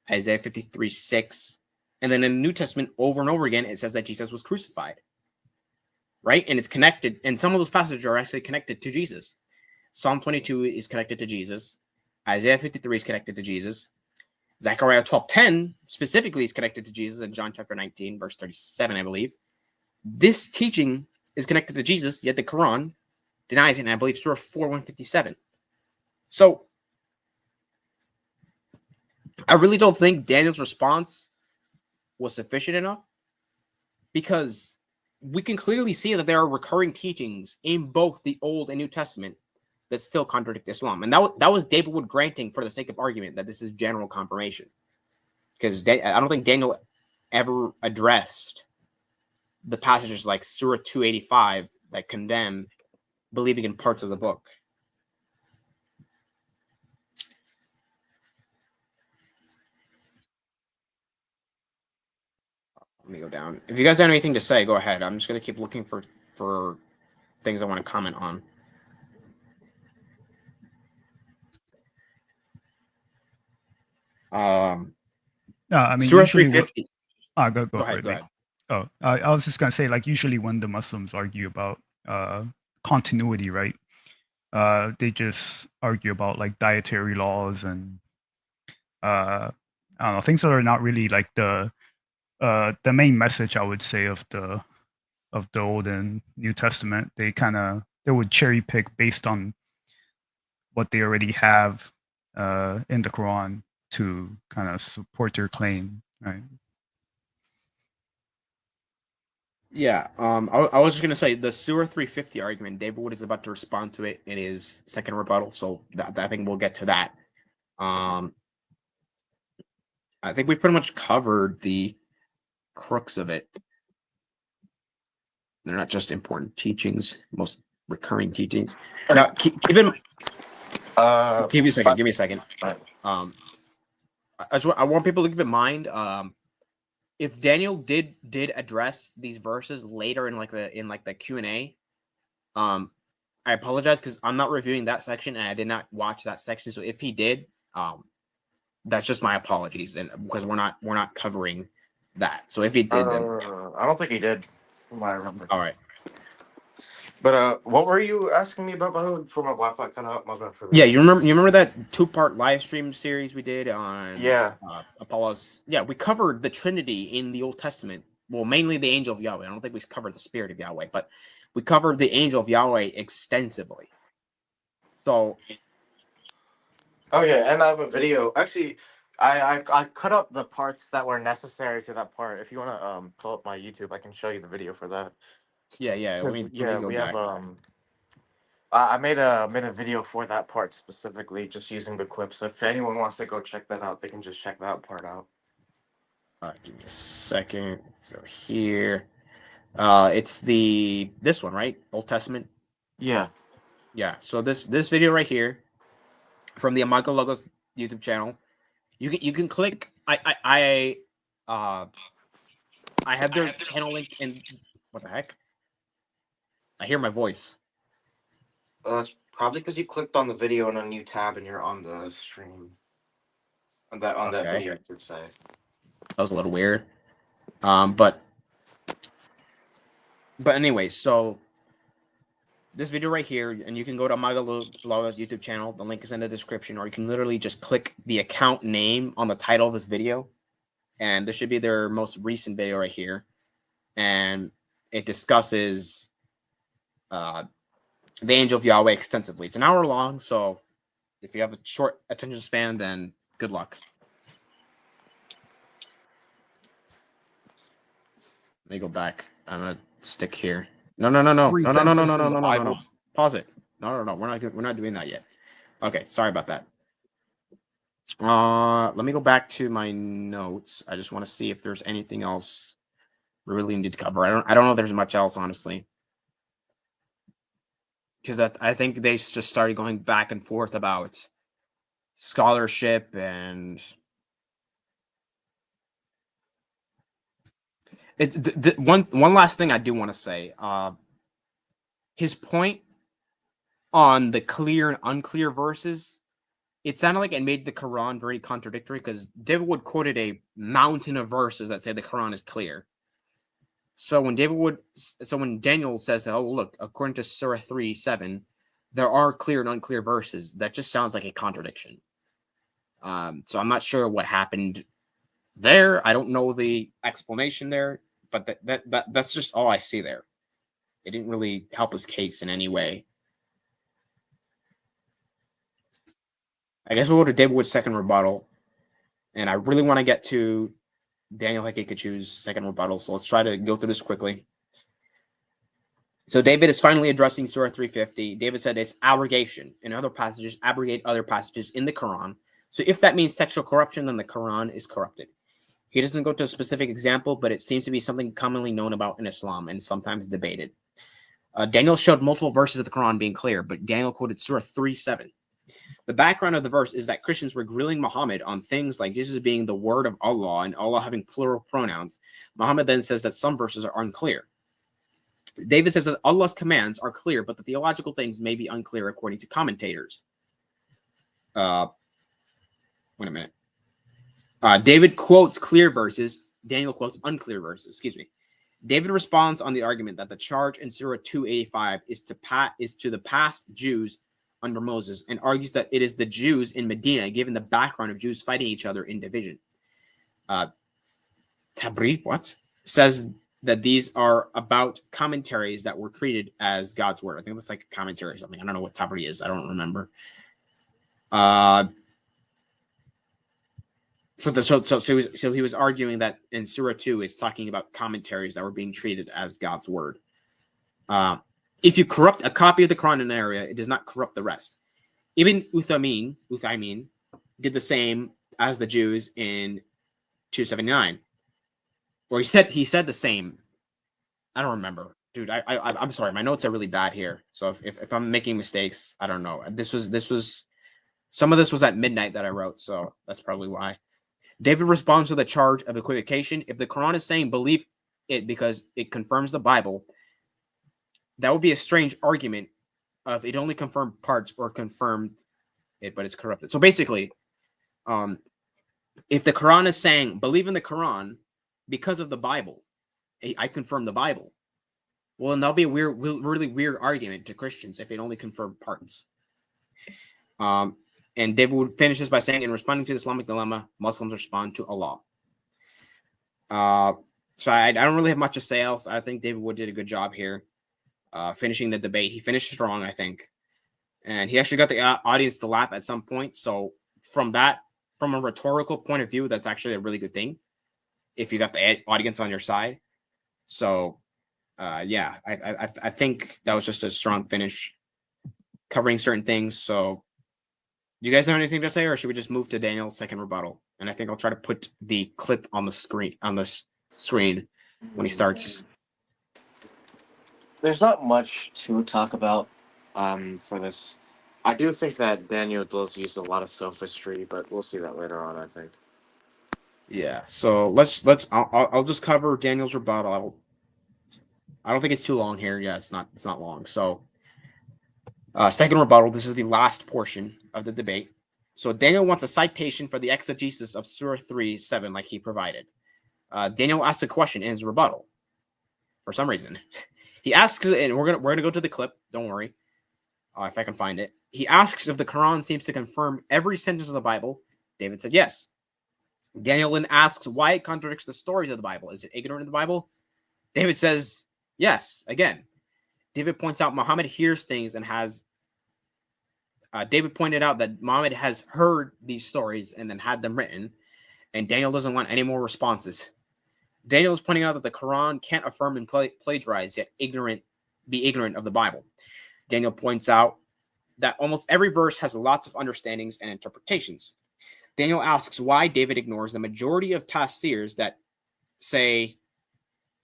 Isaiah 53:6, and then in the New Testament, over and over again, it says that Jesus was crucified, right? And it's connected, and some of those passages are actually connected to Jesus. Psalm 22 is connected to Jesus. Isaiah 53 is connected to Jesus. Zechariah 12:10 specifically is connected to Jesus in John chapter 19, verse 37, I believe. This teaching is connected to Jesus, yet the Quran denies it, and I believe Surah 4:157. So I really don't think Daniel's response was sufficient enough, because we can clearly see that there are recurring teachings in both the Old and New Testament that still contradict Islam. And that was David Wood granting for the sake of argument that this is general confirmation. Because I don't think Daniel ever addressed the passages like Surah 285 that condemn believing in parts of the book. Let me go down. If you guys have anything to say, go ahead. I'm just going to keep looking for things I want to comment on. I mean, Surah usually 350. Go Go for ahead, it, go mate. ahead. Oh, I was just gonna say, like, usually when the Muslims argue about continuity, right? They just argue about like dietary laws and I don't know, things that are not really like the main message, I would say, of the Old and New Testament. They would cherry pick based on what they already have in the Quran to kind of support their claim, right? Yeah, I was just gonna say the Surah 350 argument. David Wood is about to respond to it in his second rebuttal, so I think we'll get to that. I think we pretty much covered the crux of it. They're not just important teachings, most recurring teachings. Now, keep in. Give me a second. Give me a second. I want people to keep in mind. If Daniel did address these verses later in the Q&A, I apologize because I'm not reviewing that section and I did not watch that section. So if he did, that's just my apologies, and because we're not covering that. So if he did, then I don't think he did, from what I remember. all right. But what were you asking me about, by the way, before my Wi-Fi cut out? My bad for that. Yeah, you remember that 2-part live stream series we did on Apollos? Yeah, we covered the Trinity in the Old Testament. Well, mainly the angel of Yahweh. I don't think we covered the spirit of Yahweh, but we covered the angel of Yahweh extensively. So, oh yeah, and I have a video. Actually, I cut up the parts that were necessary to that part. If you want to pull up my YouTube, I can show you the video for that. yeah. Let me go we back. have I made a video for that part specifically, just using the clips. So if anyone wants to go check that out, they can just check that part out. Give me a second. So here, It's this one, right? Old Testament. Yeah. Yeah. So this video right here from the Michael Logos YouTube channel, you can click. I have their channel linked in. What the heck? I hear my voice. That's probably because you clicked on the video in a new tab and you're on the stream. On that Okay. video, I should say. That was a little weird. But anyway, so this video right here, and you can go to Magalogos YouTube channel. The link is in the description, or you can literally just click the account name on the title of this video, and this should be their most recent video right here, and it discusses the angel of Yahweh extensively. It's an hour long, so if you have a short attention span, then good luck. Let me go back. I'm gonna stick here. No. Pause it. No. We're not doing that yet. Okay, sorry about that. Let me go back to my notes. I just want to see if there's anything else we really need to cover. I don't know if there's much else, honestly, because I think they just started going back and forth about scholarship and one last thing I do want to say. His point on the clear and unclear verses, it sounded like it made the Quran very contradictory, because David Wood quoted a mountain of verses that say the Quran is clear. So when Daniel says that, oh look, according to Surah 3:7, there are clear and unclear verses, that just sounds like a contradiction. So I'm not sure what happened there. I don't know the explanation there, but that's just all I see there. It didn't really help his case in any way. I guess we'll go to David Wood's second rebuttal, and I really want to get to Daniel Haqiqatjou's second rebuttal, so let's try to go through this quickly. So David is finally addressing Surah 350. David said it's abrogation. In other passages, abrogate other passages in the Quran. So if that means textual corruption, then the Quran is corrupted. He doesn't go to a specific example, but it seems to be something commonly known about in Islam and sometimes debated. Daniel showed multiple verses of the Quran being clear, but Daniel quoted Surah 3:7. The background of the verse is that Christians were grilling Muhammad on things like Jesus being the word of Allah and Allah having plural pronouns. Muhammad then says that some verses are unclear. David says that Allah's commands are clear, but the theological things may be unclear according to commentators. Wait a minute. David quotes clear verses. Daniel quotes unclear verses. Excuse me. David responds on the argument that the charge in Surah 285 is to the past Jews under Moses, and argues that it is the Jews in Medina, given the background of Jews fighting each other in division. Tabri, says that these are about commentaries that were treated as God's word. I think that's like a commentary or something. I don't know what Tabri is. I don't remember. So he was arguing that in Surah 2, it's talking about commentaries that were being treated as God's word. If you corrupt a copy of the Quran in an area, it does not corrupt the rest. Ibn Uthaymin did the same as the Jews in 279. Or he said the same. I don't remember. Dude, I'm sorry. My notes are really bad here. So if I'm making mistakes, I don't know. This was some of this was at midnight that I wrote, so that's probably why. David responds to the charge of equivocation. If the Quran is saying believe it because it confirms the Bible, that would be a strange argument of it only confirmed parts or confirmed it, but it's corrupted. So basically, if the Quran is saying believe in the Quran because of the Bible, I confirm the Bible, well, then that'll be a really weird argument to Christians if it only confirmed parts. And David would finishes by saying, in responding to the Islamic dilemma, Muslims respond to Allah. So I don't really have much to say else. I think David Wood did a good job here. Finishing the debate. He finished strong, I think. And he actually got the audience to laugh at some point. So from a rhetorical point of view, that's actually a really good thing if you got the audience on your side. So, yeah, I think that was just a strong finish covering certain things. So you guys have anything to say, or should we just move to Daniel's second rebuttal? And I think I'll try to put the clip on the screen when he starts. There's not much to talk about for this. I do think that Daniel does use a lot of sophistry, but we'll see that later on, I think. Yeah. So I'll just cover Daniel's rebuttal. I don't think it's too long here. Yeah, it's not long. So second rebuttal. This is the last portion of the debate. So Daniel wants a citation for the exegesis of Surah 3:7, like he provided. Daniel asks a question in his rebuttal. For some reason, he asks, and we're gonna go to the clip. Don't worry, if I can find it. He asks if the Quran seems to confirm every sentence of the Bible. David said yes. Daniel then asks why it contradicts the stories of the Bible. Is it ignorant of the Bible? David says yes. Again, David points out Muhammad hears things and has. David pointed out that Muhammad has heard these stories and then had them written, and Daniel doesn't want any more responses. Daniel is pointing out that the Quran can't affirm and plagiarize, yet be ignorant of the Bible. Daniel points out that almost every verse has lots of understandings and interpretations. Daniel asks why David ignores the majority of tafsirs that say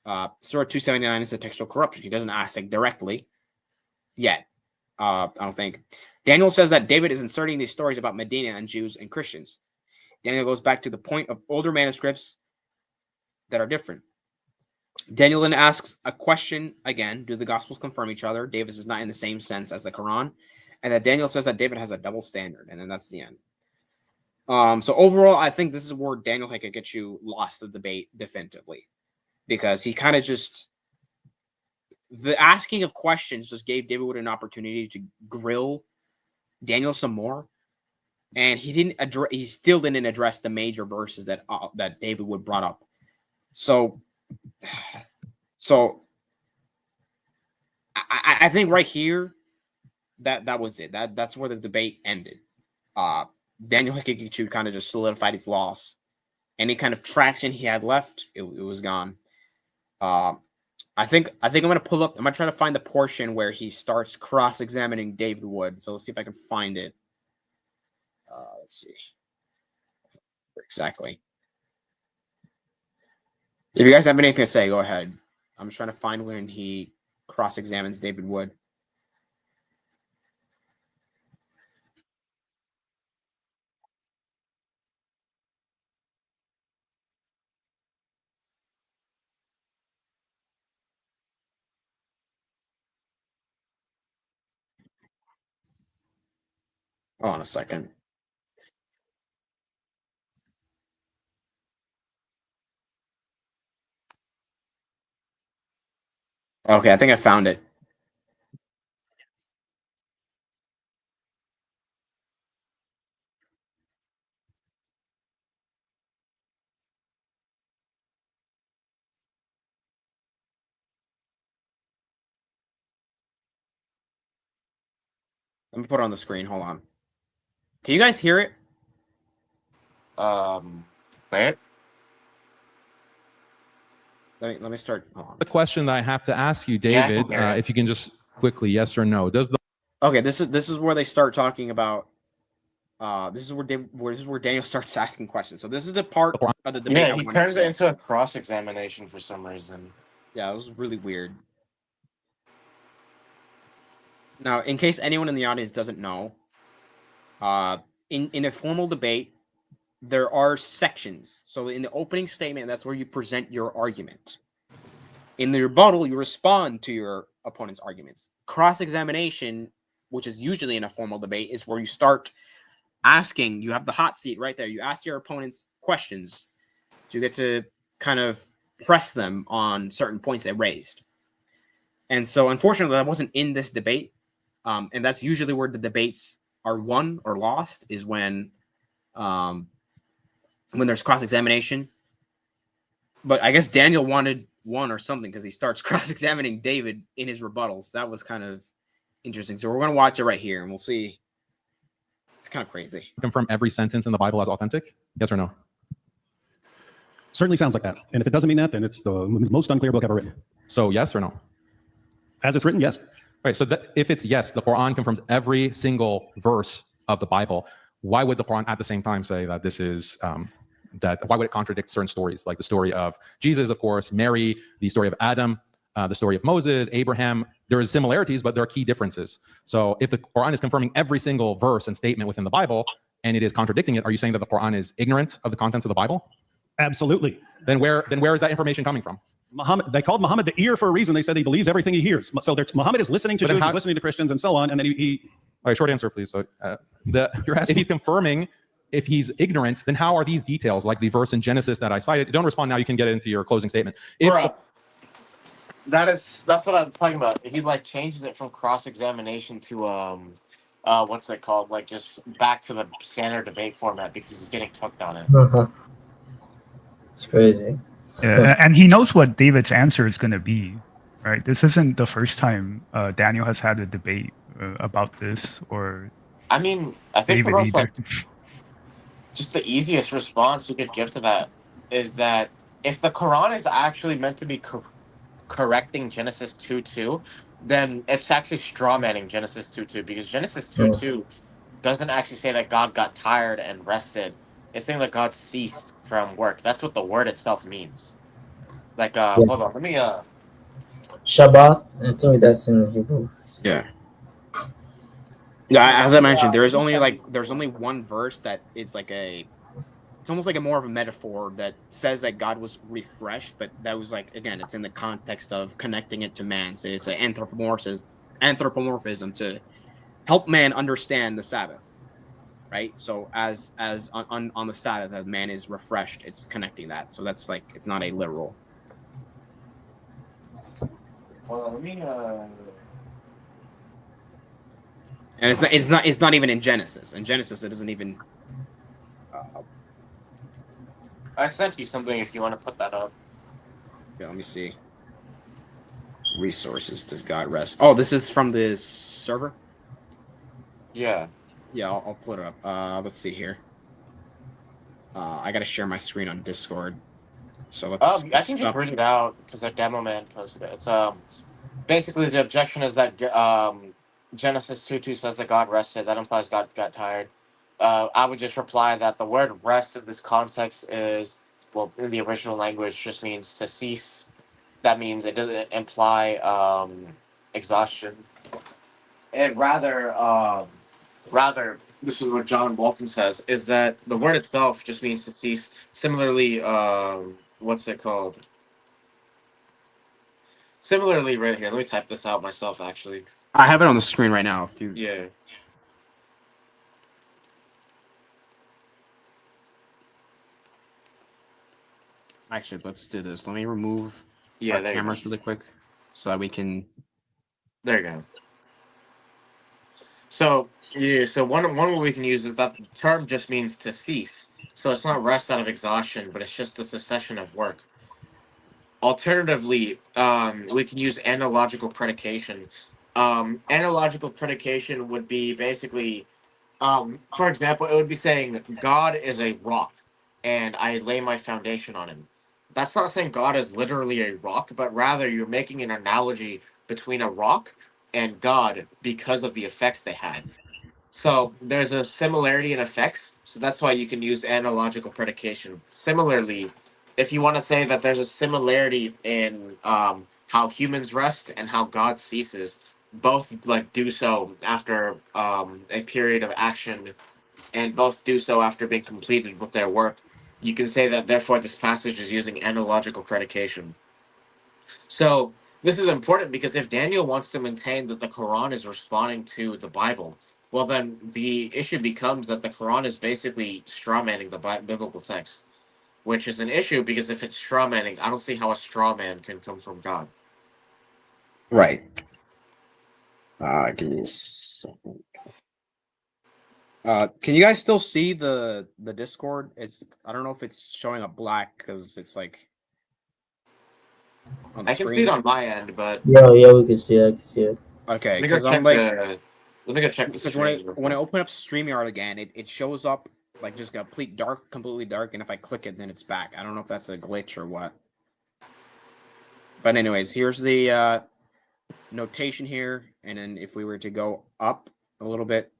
Surah 279 is a textual corruption. He doesn't ask directly yet, I don't think. Daniel says that David is inserting these stories about Medina and Jews and Christians. Daniel goes back to the point of older manuscripts that are different. Daniel then asks a question again. Do the Gospels confirm each other? David is not in the same sense as the Quran. And that Daniel says that David has a double standard. And then that's the end. So overall, I think this is where Daniel could get you lost the debate definitively. Because he kind of just... The asking of questions just gave David Wood an opportunity to grill Daniel some more. And he still didn't address the major verses that David Wood brought up. So I think right here that was it. That's where the debate ended. Daniel Haqiqatjou kind of just solidified his loss. Any kind of traction he had left, it was gone. I think I'm gonna pull up. I'm gonna try to find the portion where he starts cross-examining David Wood. So let's see if I can find it. Let's see exactly. If you guys have anything to say, go ahead. I'm just trying to find when he cross-examines David Wood. Hold on a second. Okay, I think I found it. Let me put it on the screen. Hold on. Can you guys hear it? Wait. Let me start. Hold on. The question that I have to ask you, Yeah, I David, can hear it. if you can just quickly, yes or no, does the Okay, this is where they start talking about. This is where Daniel starts asking questions. So this is the part of the debate. Yeah, he turns it into a cross-examination for some reason. Yeah, it was really weird. Now, in case anyone in the audience doesn't know, in a formal debate, there are sections. So in the opening statement, that's where you present your argument. In the rebuttal, you respond to your opponent's arguments. Cross-examination, which is usually in a formal debate, is where you start asking. You have the hot seat right there. You ask your opponents questions. So you get to kind of press them on certain points they raised. And so, unfortunately, that wasn't in this debate. And that's usually where the debates are won or lost, is when there's cross-examination. But I guess Daniel wanted one or something, because he starts cross-examining David in his rebuttals. That was kind of interesting. So we're going to watch it right here, and we'll see. It's kind of crazy. confirm every sentence in the Bible as authentic? Yes or no? Certainly sounds like that. And if it doesn't mean that, then it's the most unclear book ever written. So yes or no? As it's written, yes. Right. So if it's yes, the Quran confirms every single verse of the Bible. Why would the Quran at the same time say that this is why would it contradict certain stories, like the story of Jesus, of course, Mary, the story of Adam, the story of Moses, Abraham. There is similarities, but there are key differences. So if the Quran is confirming every single verse and statement within the Bible, and it is contradicting it, are you saying that the Quran is ignorant of the contents of the Bible? Absolutely. Then where is that information coming from? Muhammad, they called Muhammad the ear for a reason. They said he believes everything he hears. So Muhammad is listening to Jews, he's listening to Christians, and so on. And then he all right, short answer, please. So if he's confirming, if he's ignorant, then how are these details, like the verse in Genesis that I cited? Don't respond now. You can get it into your closing statement. That's what I'm talking about. He like changes it from cross-examination to what's it called? Like just back to the standard debate format because he's getting hooked on it. It's crazy. Yeah, and he knows what David's answer is going to be, right? This isn't the first time Daniel has had a debate about this, or I mean, I think David for us, either. like, just the easiest response you could give to that is that if the Quran is actually meant to be correcting Genesis 2:2, then it's actually strawmanning Genesis 2:2 because Genesis 2:2 doesn't actually say that God got tired and rested. It's saying that God ceased from work. That's what the word itself means. Like, hold on, let me Shabbat, I think that's in Hebrew. Yeah. Yeah, as I mentioned, there's only one verse that is like it's almost like a more of a metaphor that says that God was refreshed, but that was like, again, it's in the context of connecting it to man. So it's an anthropomorphism to help man understand the Sabbath, right? So as on the Sabbath, that man is refreshed, it's connecting that. So that's like, it's not a literal. Well, let me And it's not even in Genesis. In Genesis, it doesn't even. I sent you something if you want to put that up. Yeah, let me see. Resources. Does God rest? Oh, this is from this server? Yeah. Yeah, I'll put it up. Let's see here. I gotta share my screen on Discord. So let's. I can just read it out because a demo man posted it. It's basically the objection is that Genesis 2:2 says that God rested. That implies God got tired. I would just reply that the word rest in this context is, well, in the original language, just means to cease. That means it doesn't imply exhaustion. And rather, this is what John Walton says, is that the word itself just means to cease. Similarly, what's it called? Similarly, right here, let me type this out myself, actually. I have it on the screen right now. If you. Yeah. Actually, let's do this. Let me remove Yeah, our cameras really quick so that we can. There you go. So yeah, so one way we can use is that the term just means to cease. So it's not rest out of exhaustion, but it's just the cessation of work. Alternatively, we can use analogical predication. Analogical predication would be basically, for example, it would be saying God is a rock, and I lay my foundation on him. That's not saying God is literally a rock, but rather you're making an analogy between a rock and God because of the effects they had. So there's a similarity in effects, so that's why you can use analogical predication. Similarly, if you want to say that there's a similarity in how humans rest and how God ceases, both like do so after a period of action, and both do so after being completed with their work. You can say that therefore this passage is using analogical predication. So this is important because if Daniel wants to maintain that the Quran is responding to the Bible, well, then the issue becomes that the Quran is basically strawmanning the biblical text, which is an issue because if it's strawmanning, I don't see how a straw man can come from God. Right. Give me a second. Can you guys still see the Discord? I don't know if it's showing up black because it's like on the I can screen. see it on my end, but Yeah, we can see it. I can see it. Okay, let me go because check I'm like, let me go check the because stream. when I open up StreamYard again, it shows up like just completely dark, and if I click it, then it's back. I don't know if that's a glitch or what. But anyways, here's the notation here, and then if we were to go up a little bit,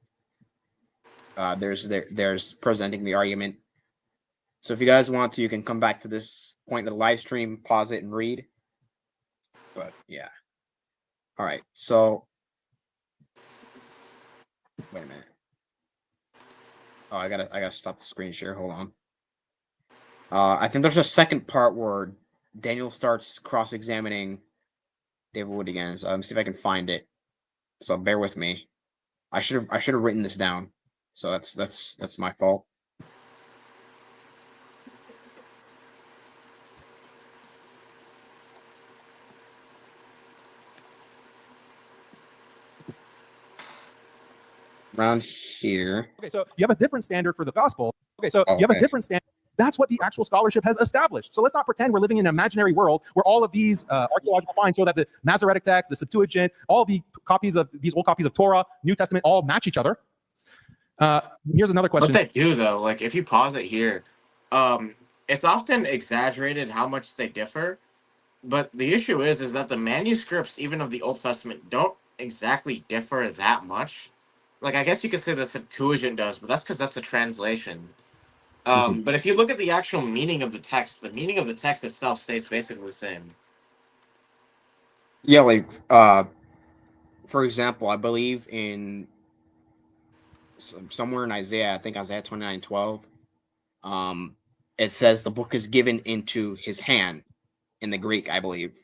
there's presenting the argument. So if you guys want to, you can come back to this point of the live stream, pause it, and read. But yeah. All right. So wait a minute. Oh, I gotta stop the screen share. Hold on. I think there's a second part where Daniel starts cross-examining David Wood again. So let me see if I can find it. So bear with me. I should have written this down. So that's my fault. Around here. Okay, so you have a different standard for the gospel. Okay, so you have a different standard. That's what the actual scholarship has established. So let's not pretend we're living in an imaginary world where all of these archaeological finds show that the Masoretic text, the Septuagint, all the copies of these old copies of Torah, New Testament, all match each other. Here's another question. What they do though, like if you pause it here, it's often exaggerated how much they differ. But the issue is that the manuscripts, even of the Old Testament, don't exactly differ that much. Like I guess you could say the Septuagint does, but that's because that's a translation. But if you look at the actual meaning of the text itself stays basically the same. Yeah, like for example, I believe in somewhere in Isaiah, I think Isaiah 29:12, it says the book is given into his hand in the Greek, I believe.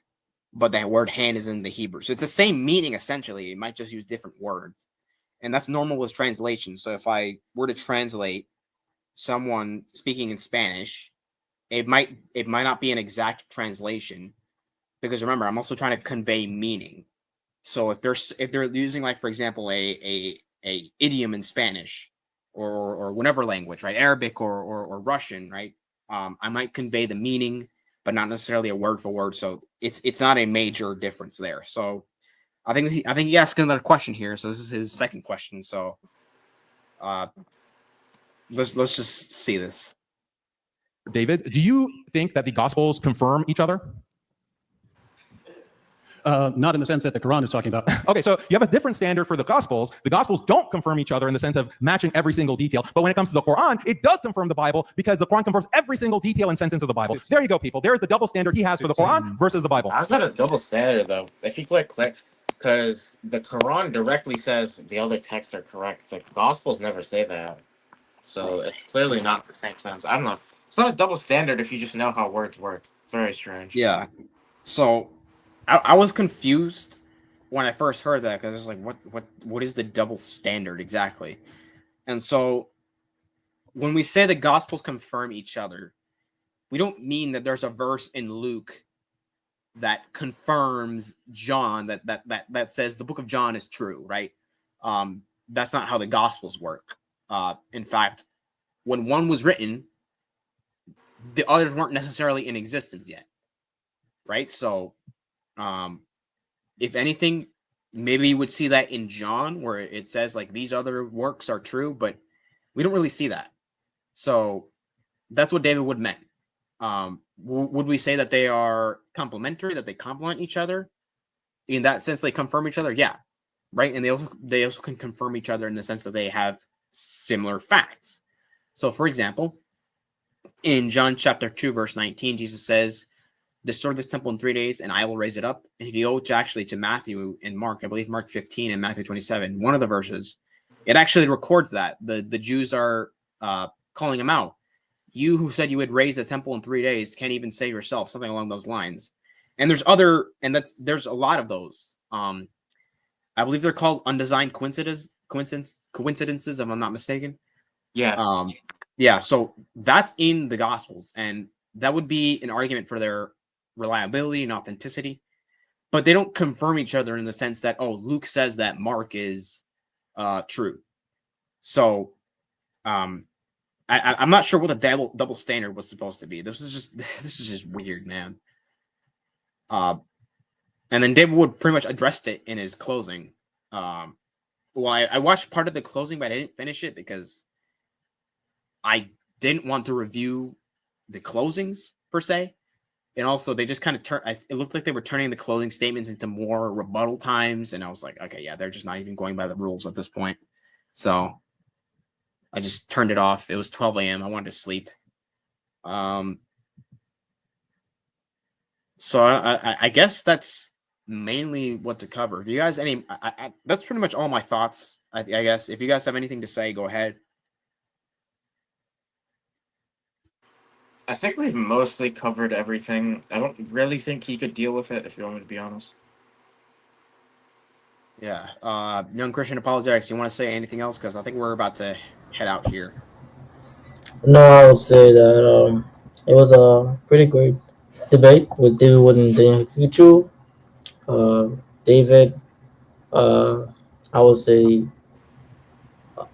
But that word hand is in the Hebrew. So it's the same meaning essentially. It might just use different words. And that's normal with translation. So if I were to translate someone speaking in Spanish, it might not be an exact translation, because remember, I'm also trying to convey meaning. So if they're using, like, for example, a idiom in Spanish or whatever language, right? Arabic or Russian, right? I might convey the meaning, but not necessarily a word for word. So it's not a major difference there. So I think he asked another question here. So this is his second question. So let's just see this. David, do you think that the Gospels confirm each other? Not in the sense that the Quran is talking about. Okay, so you have a different standard for the Gospels. The Gospels don't confirm each other in the sense of matching every single detail. But when it comes to the Quran, it does confirm the Bible, because the Quran confirms every single detail and sentence of the Bible. There you go, people. There is the double standard he has for the Quran versus the Bible. How's that a double standard though? If you click, because the Quran directly says the other texts are correct. The Gospels never say that. So it's clearly not the same sense. I don't know. It's not a double standard if you just know how words work. Very strange. Yeah. So I was confused when I first heard that, because I was like, what is the double standard exactly? And so when we say the Gospels confirm each other, we don't mean that there's a verse in Luke that confirms John, that says the book of John is true, right? That's not how the Gospels work. In fact, when one was written, the others weren't necessarily in existence yet, right? So if anything, maybe you would see that in John, where it says like these other works are true, but we don't really see that. So that's what David Wood meant. Would we say that they are complementary, that they complement each other? In that sense, they confirm each other? Yeah. Right. And they also can confirm each other in the sense that they have similar facts. So for example, in John chapter 2, verse 19, Jesus says, destroy this temple in 3 days and I will raise it up. And if you go to Matthew and Mark, I believe Mark 15 and Matthew 27, one of the verses, it actually records that the Jews are calling him out. You who said you would raise the temple in 3 days can't even save yourself, something along those lines. And there's a lot of those. I believe they're called undesigned coincidences, if I'm not mistaken. Yeah. Yeah. So that's in the Gospels, and that would be an argument for their reliability and authenticity. But they don't confirm each other in the sense that, oh, Luke says that Mark is true. So I'm not sure what the double standard was supposed to be. This is just weird, man. And then David Wood pretty much addressed it in his closing. Well, I watched part of the closing, but I didn't finish it because I didn't want to review the closings per se. And also, they just kind of it looked like they were turning the closing statements into more rebuttal times. And I was like, okay, yeah, they're just not even going by the rules at this point. So I just turned it off. It was 12 a.m. I wanted to sleep. So I guess that's mainly what to cover. If you guys that's pretty much all my thoughts. I guess if you guys have anything to say, go ahead. I think we've mostly covered everything. I don't really think he could deal with it, if you want me to be honest. Yeah. Young Christian Apologetics, you want to say anything else? Because I think we're about to head out here. No, I would say that it was a pretty great debate with David Wood and Daniel Haqiqatjou. David, I would say,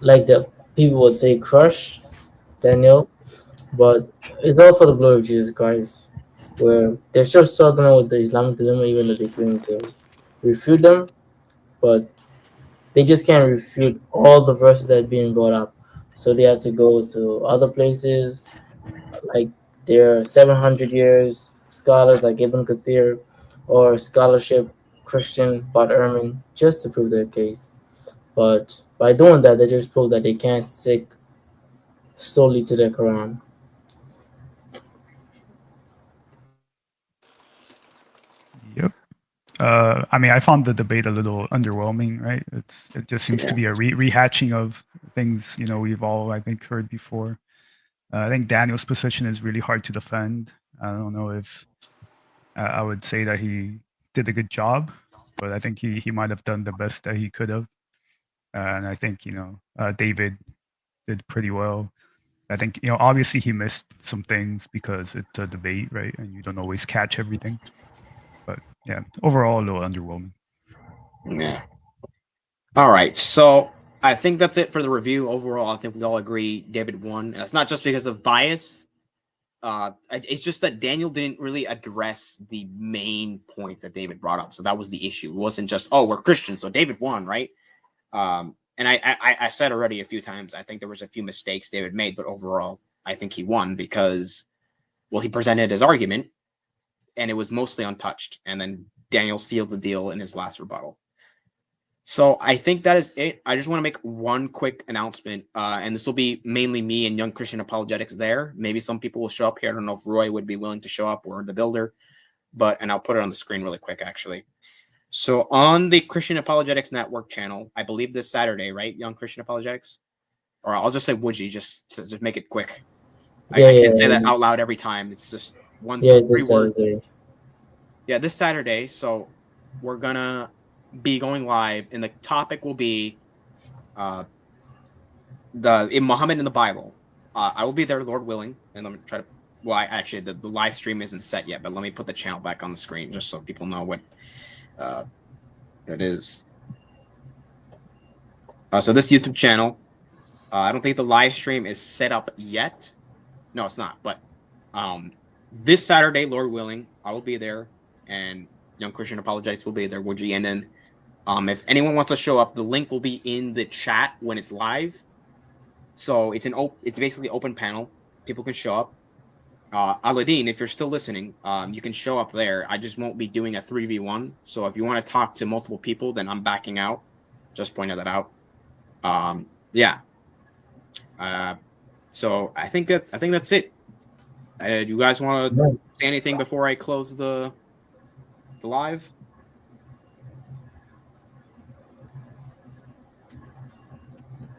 like the people would say, crush Daniel, but it's all for the glory of Jesus Christ. Where they're still struggling with the Islamic dilemma, even though they claim to refute them, but they just can't refute all the verses that are being brought up. So they have to go to other places, like there are 700 years scholars like Ibn Kathir or scholarship Christian Bart Ehrman just to prove their case. But by doing that, they just prove that they can't stick solely to the Quran. Yep. I mean, I found the debate a little underwhelming, right? It just seems to be a rehatching of things, you know, we've all, I think, heard before. I think Daniel's position is really hard to defend. I don't know if I would say that he did a good job, but I think he might have done the best that he could have. And I think, you know, David did pretty well. I think, you know, obviously he missed some things because it's a debate, right? And you don't always catch everything. But yeah, overall, a little underwhelming. Yeah. All right. So I think that's it for the review. Overall, I think we all agree David won. And it's not just because of bias. It's just that Daniel didn't really address the main points that David brought up. So that was the issue. It wasn't just, oh, we're Christians, so David won, right? And I said already a few times, I think there was a few mistakes David made, but overall, I think he won because, well, he presented his argument and it was mostly untouched. And then Daniel sealed the deal in his last rebuttal. So I think that is it. I just want to make one quick announcement, and this will be mainly me and Young Christian Apologetics there. Maybe some people will show up here. I don't know if Roy would be willing to show up or the builder, and I'll put it on the screen really quick, actually. So on the Christian Apologetics Network channel, I believe this Saturday, right, Young Christian Apologetics? Or I'll just say Woodgie, just to just make it quick. I can't say that out loud every time. It's just three words. Yeah, this Saturday. So we're gonna be going live, and the topic will be in Muhammad in the Bible. I will be there, Lord willing, and let me try to. Well, actually, the live stream isn't set yet, but let me put the channel back on the screen just so people know what it is. So this YouTube channel, I don't think the live stream is set up yet. No, it's not. But this Saturday, Lord willing, I will be there, and Young Christian Apologetics will be there, Would you? And then if anyone wants to show up, the link will be in the chat when it's live. So it's basically open panel. People can show up. Aladdin, if you're still listening, you can show up there. I just won't be doing a 3v1. So if you want to talk to multiple people, then I'm backing out. Just pointed that out. Yeah. So I think that's it. You guys want to say anything before I close the live?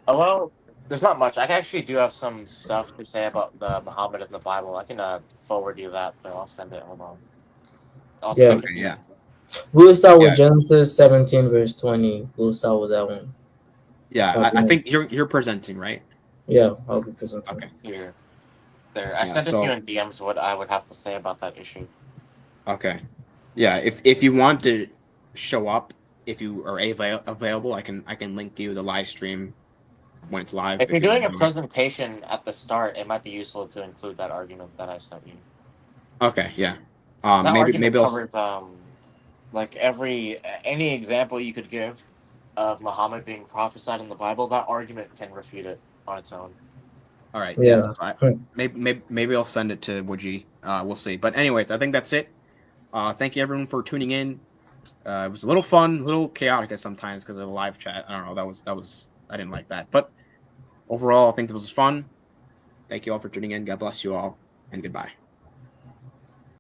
Well, there's not much. I actually do have some stuff to say about the Muhammad in the Bible. I can forward you that, but I'll send it. Hold on. Yeah. We'll start with Genesis 17, verse 20. We'll start with that one. Yeah, I think you're presenting, right? Yeah, I'll be presenting. Okay. Here. There. I sent it to you in DMs what I would have to say about that issue. Okay. Yeah, if you want to show up, if you are available, I can link you the live stream when it's live. If you're doing a presentation at the start, it might be useful to include that argument that I sent you. Okay, yeah. Maybe covers like any example you could give of Muhammad being prophesied in the Bible. That argument can refute it on its own. All right. Yeah. Maybe I'll send it to Woodgie. We'll see. But anyways, I think that's it. Thank you everyone for tuning in. It was a little fun, a little chaotic at sometimes because of the live chat. I don't know. That was I didn't like that. But overall, I think this was fun. Thank you all for tuning in. God bless you all, and goodbye.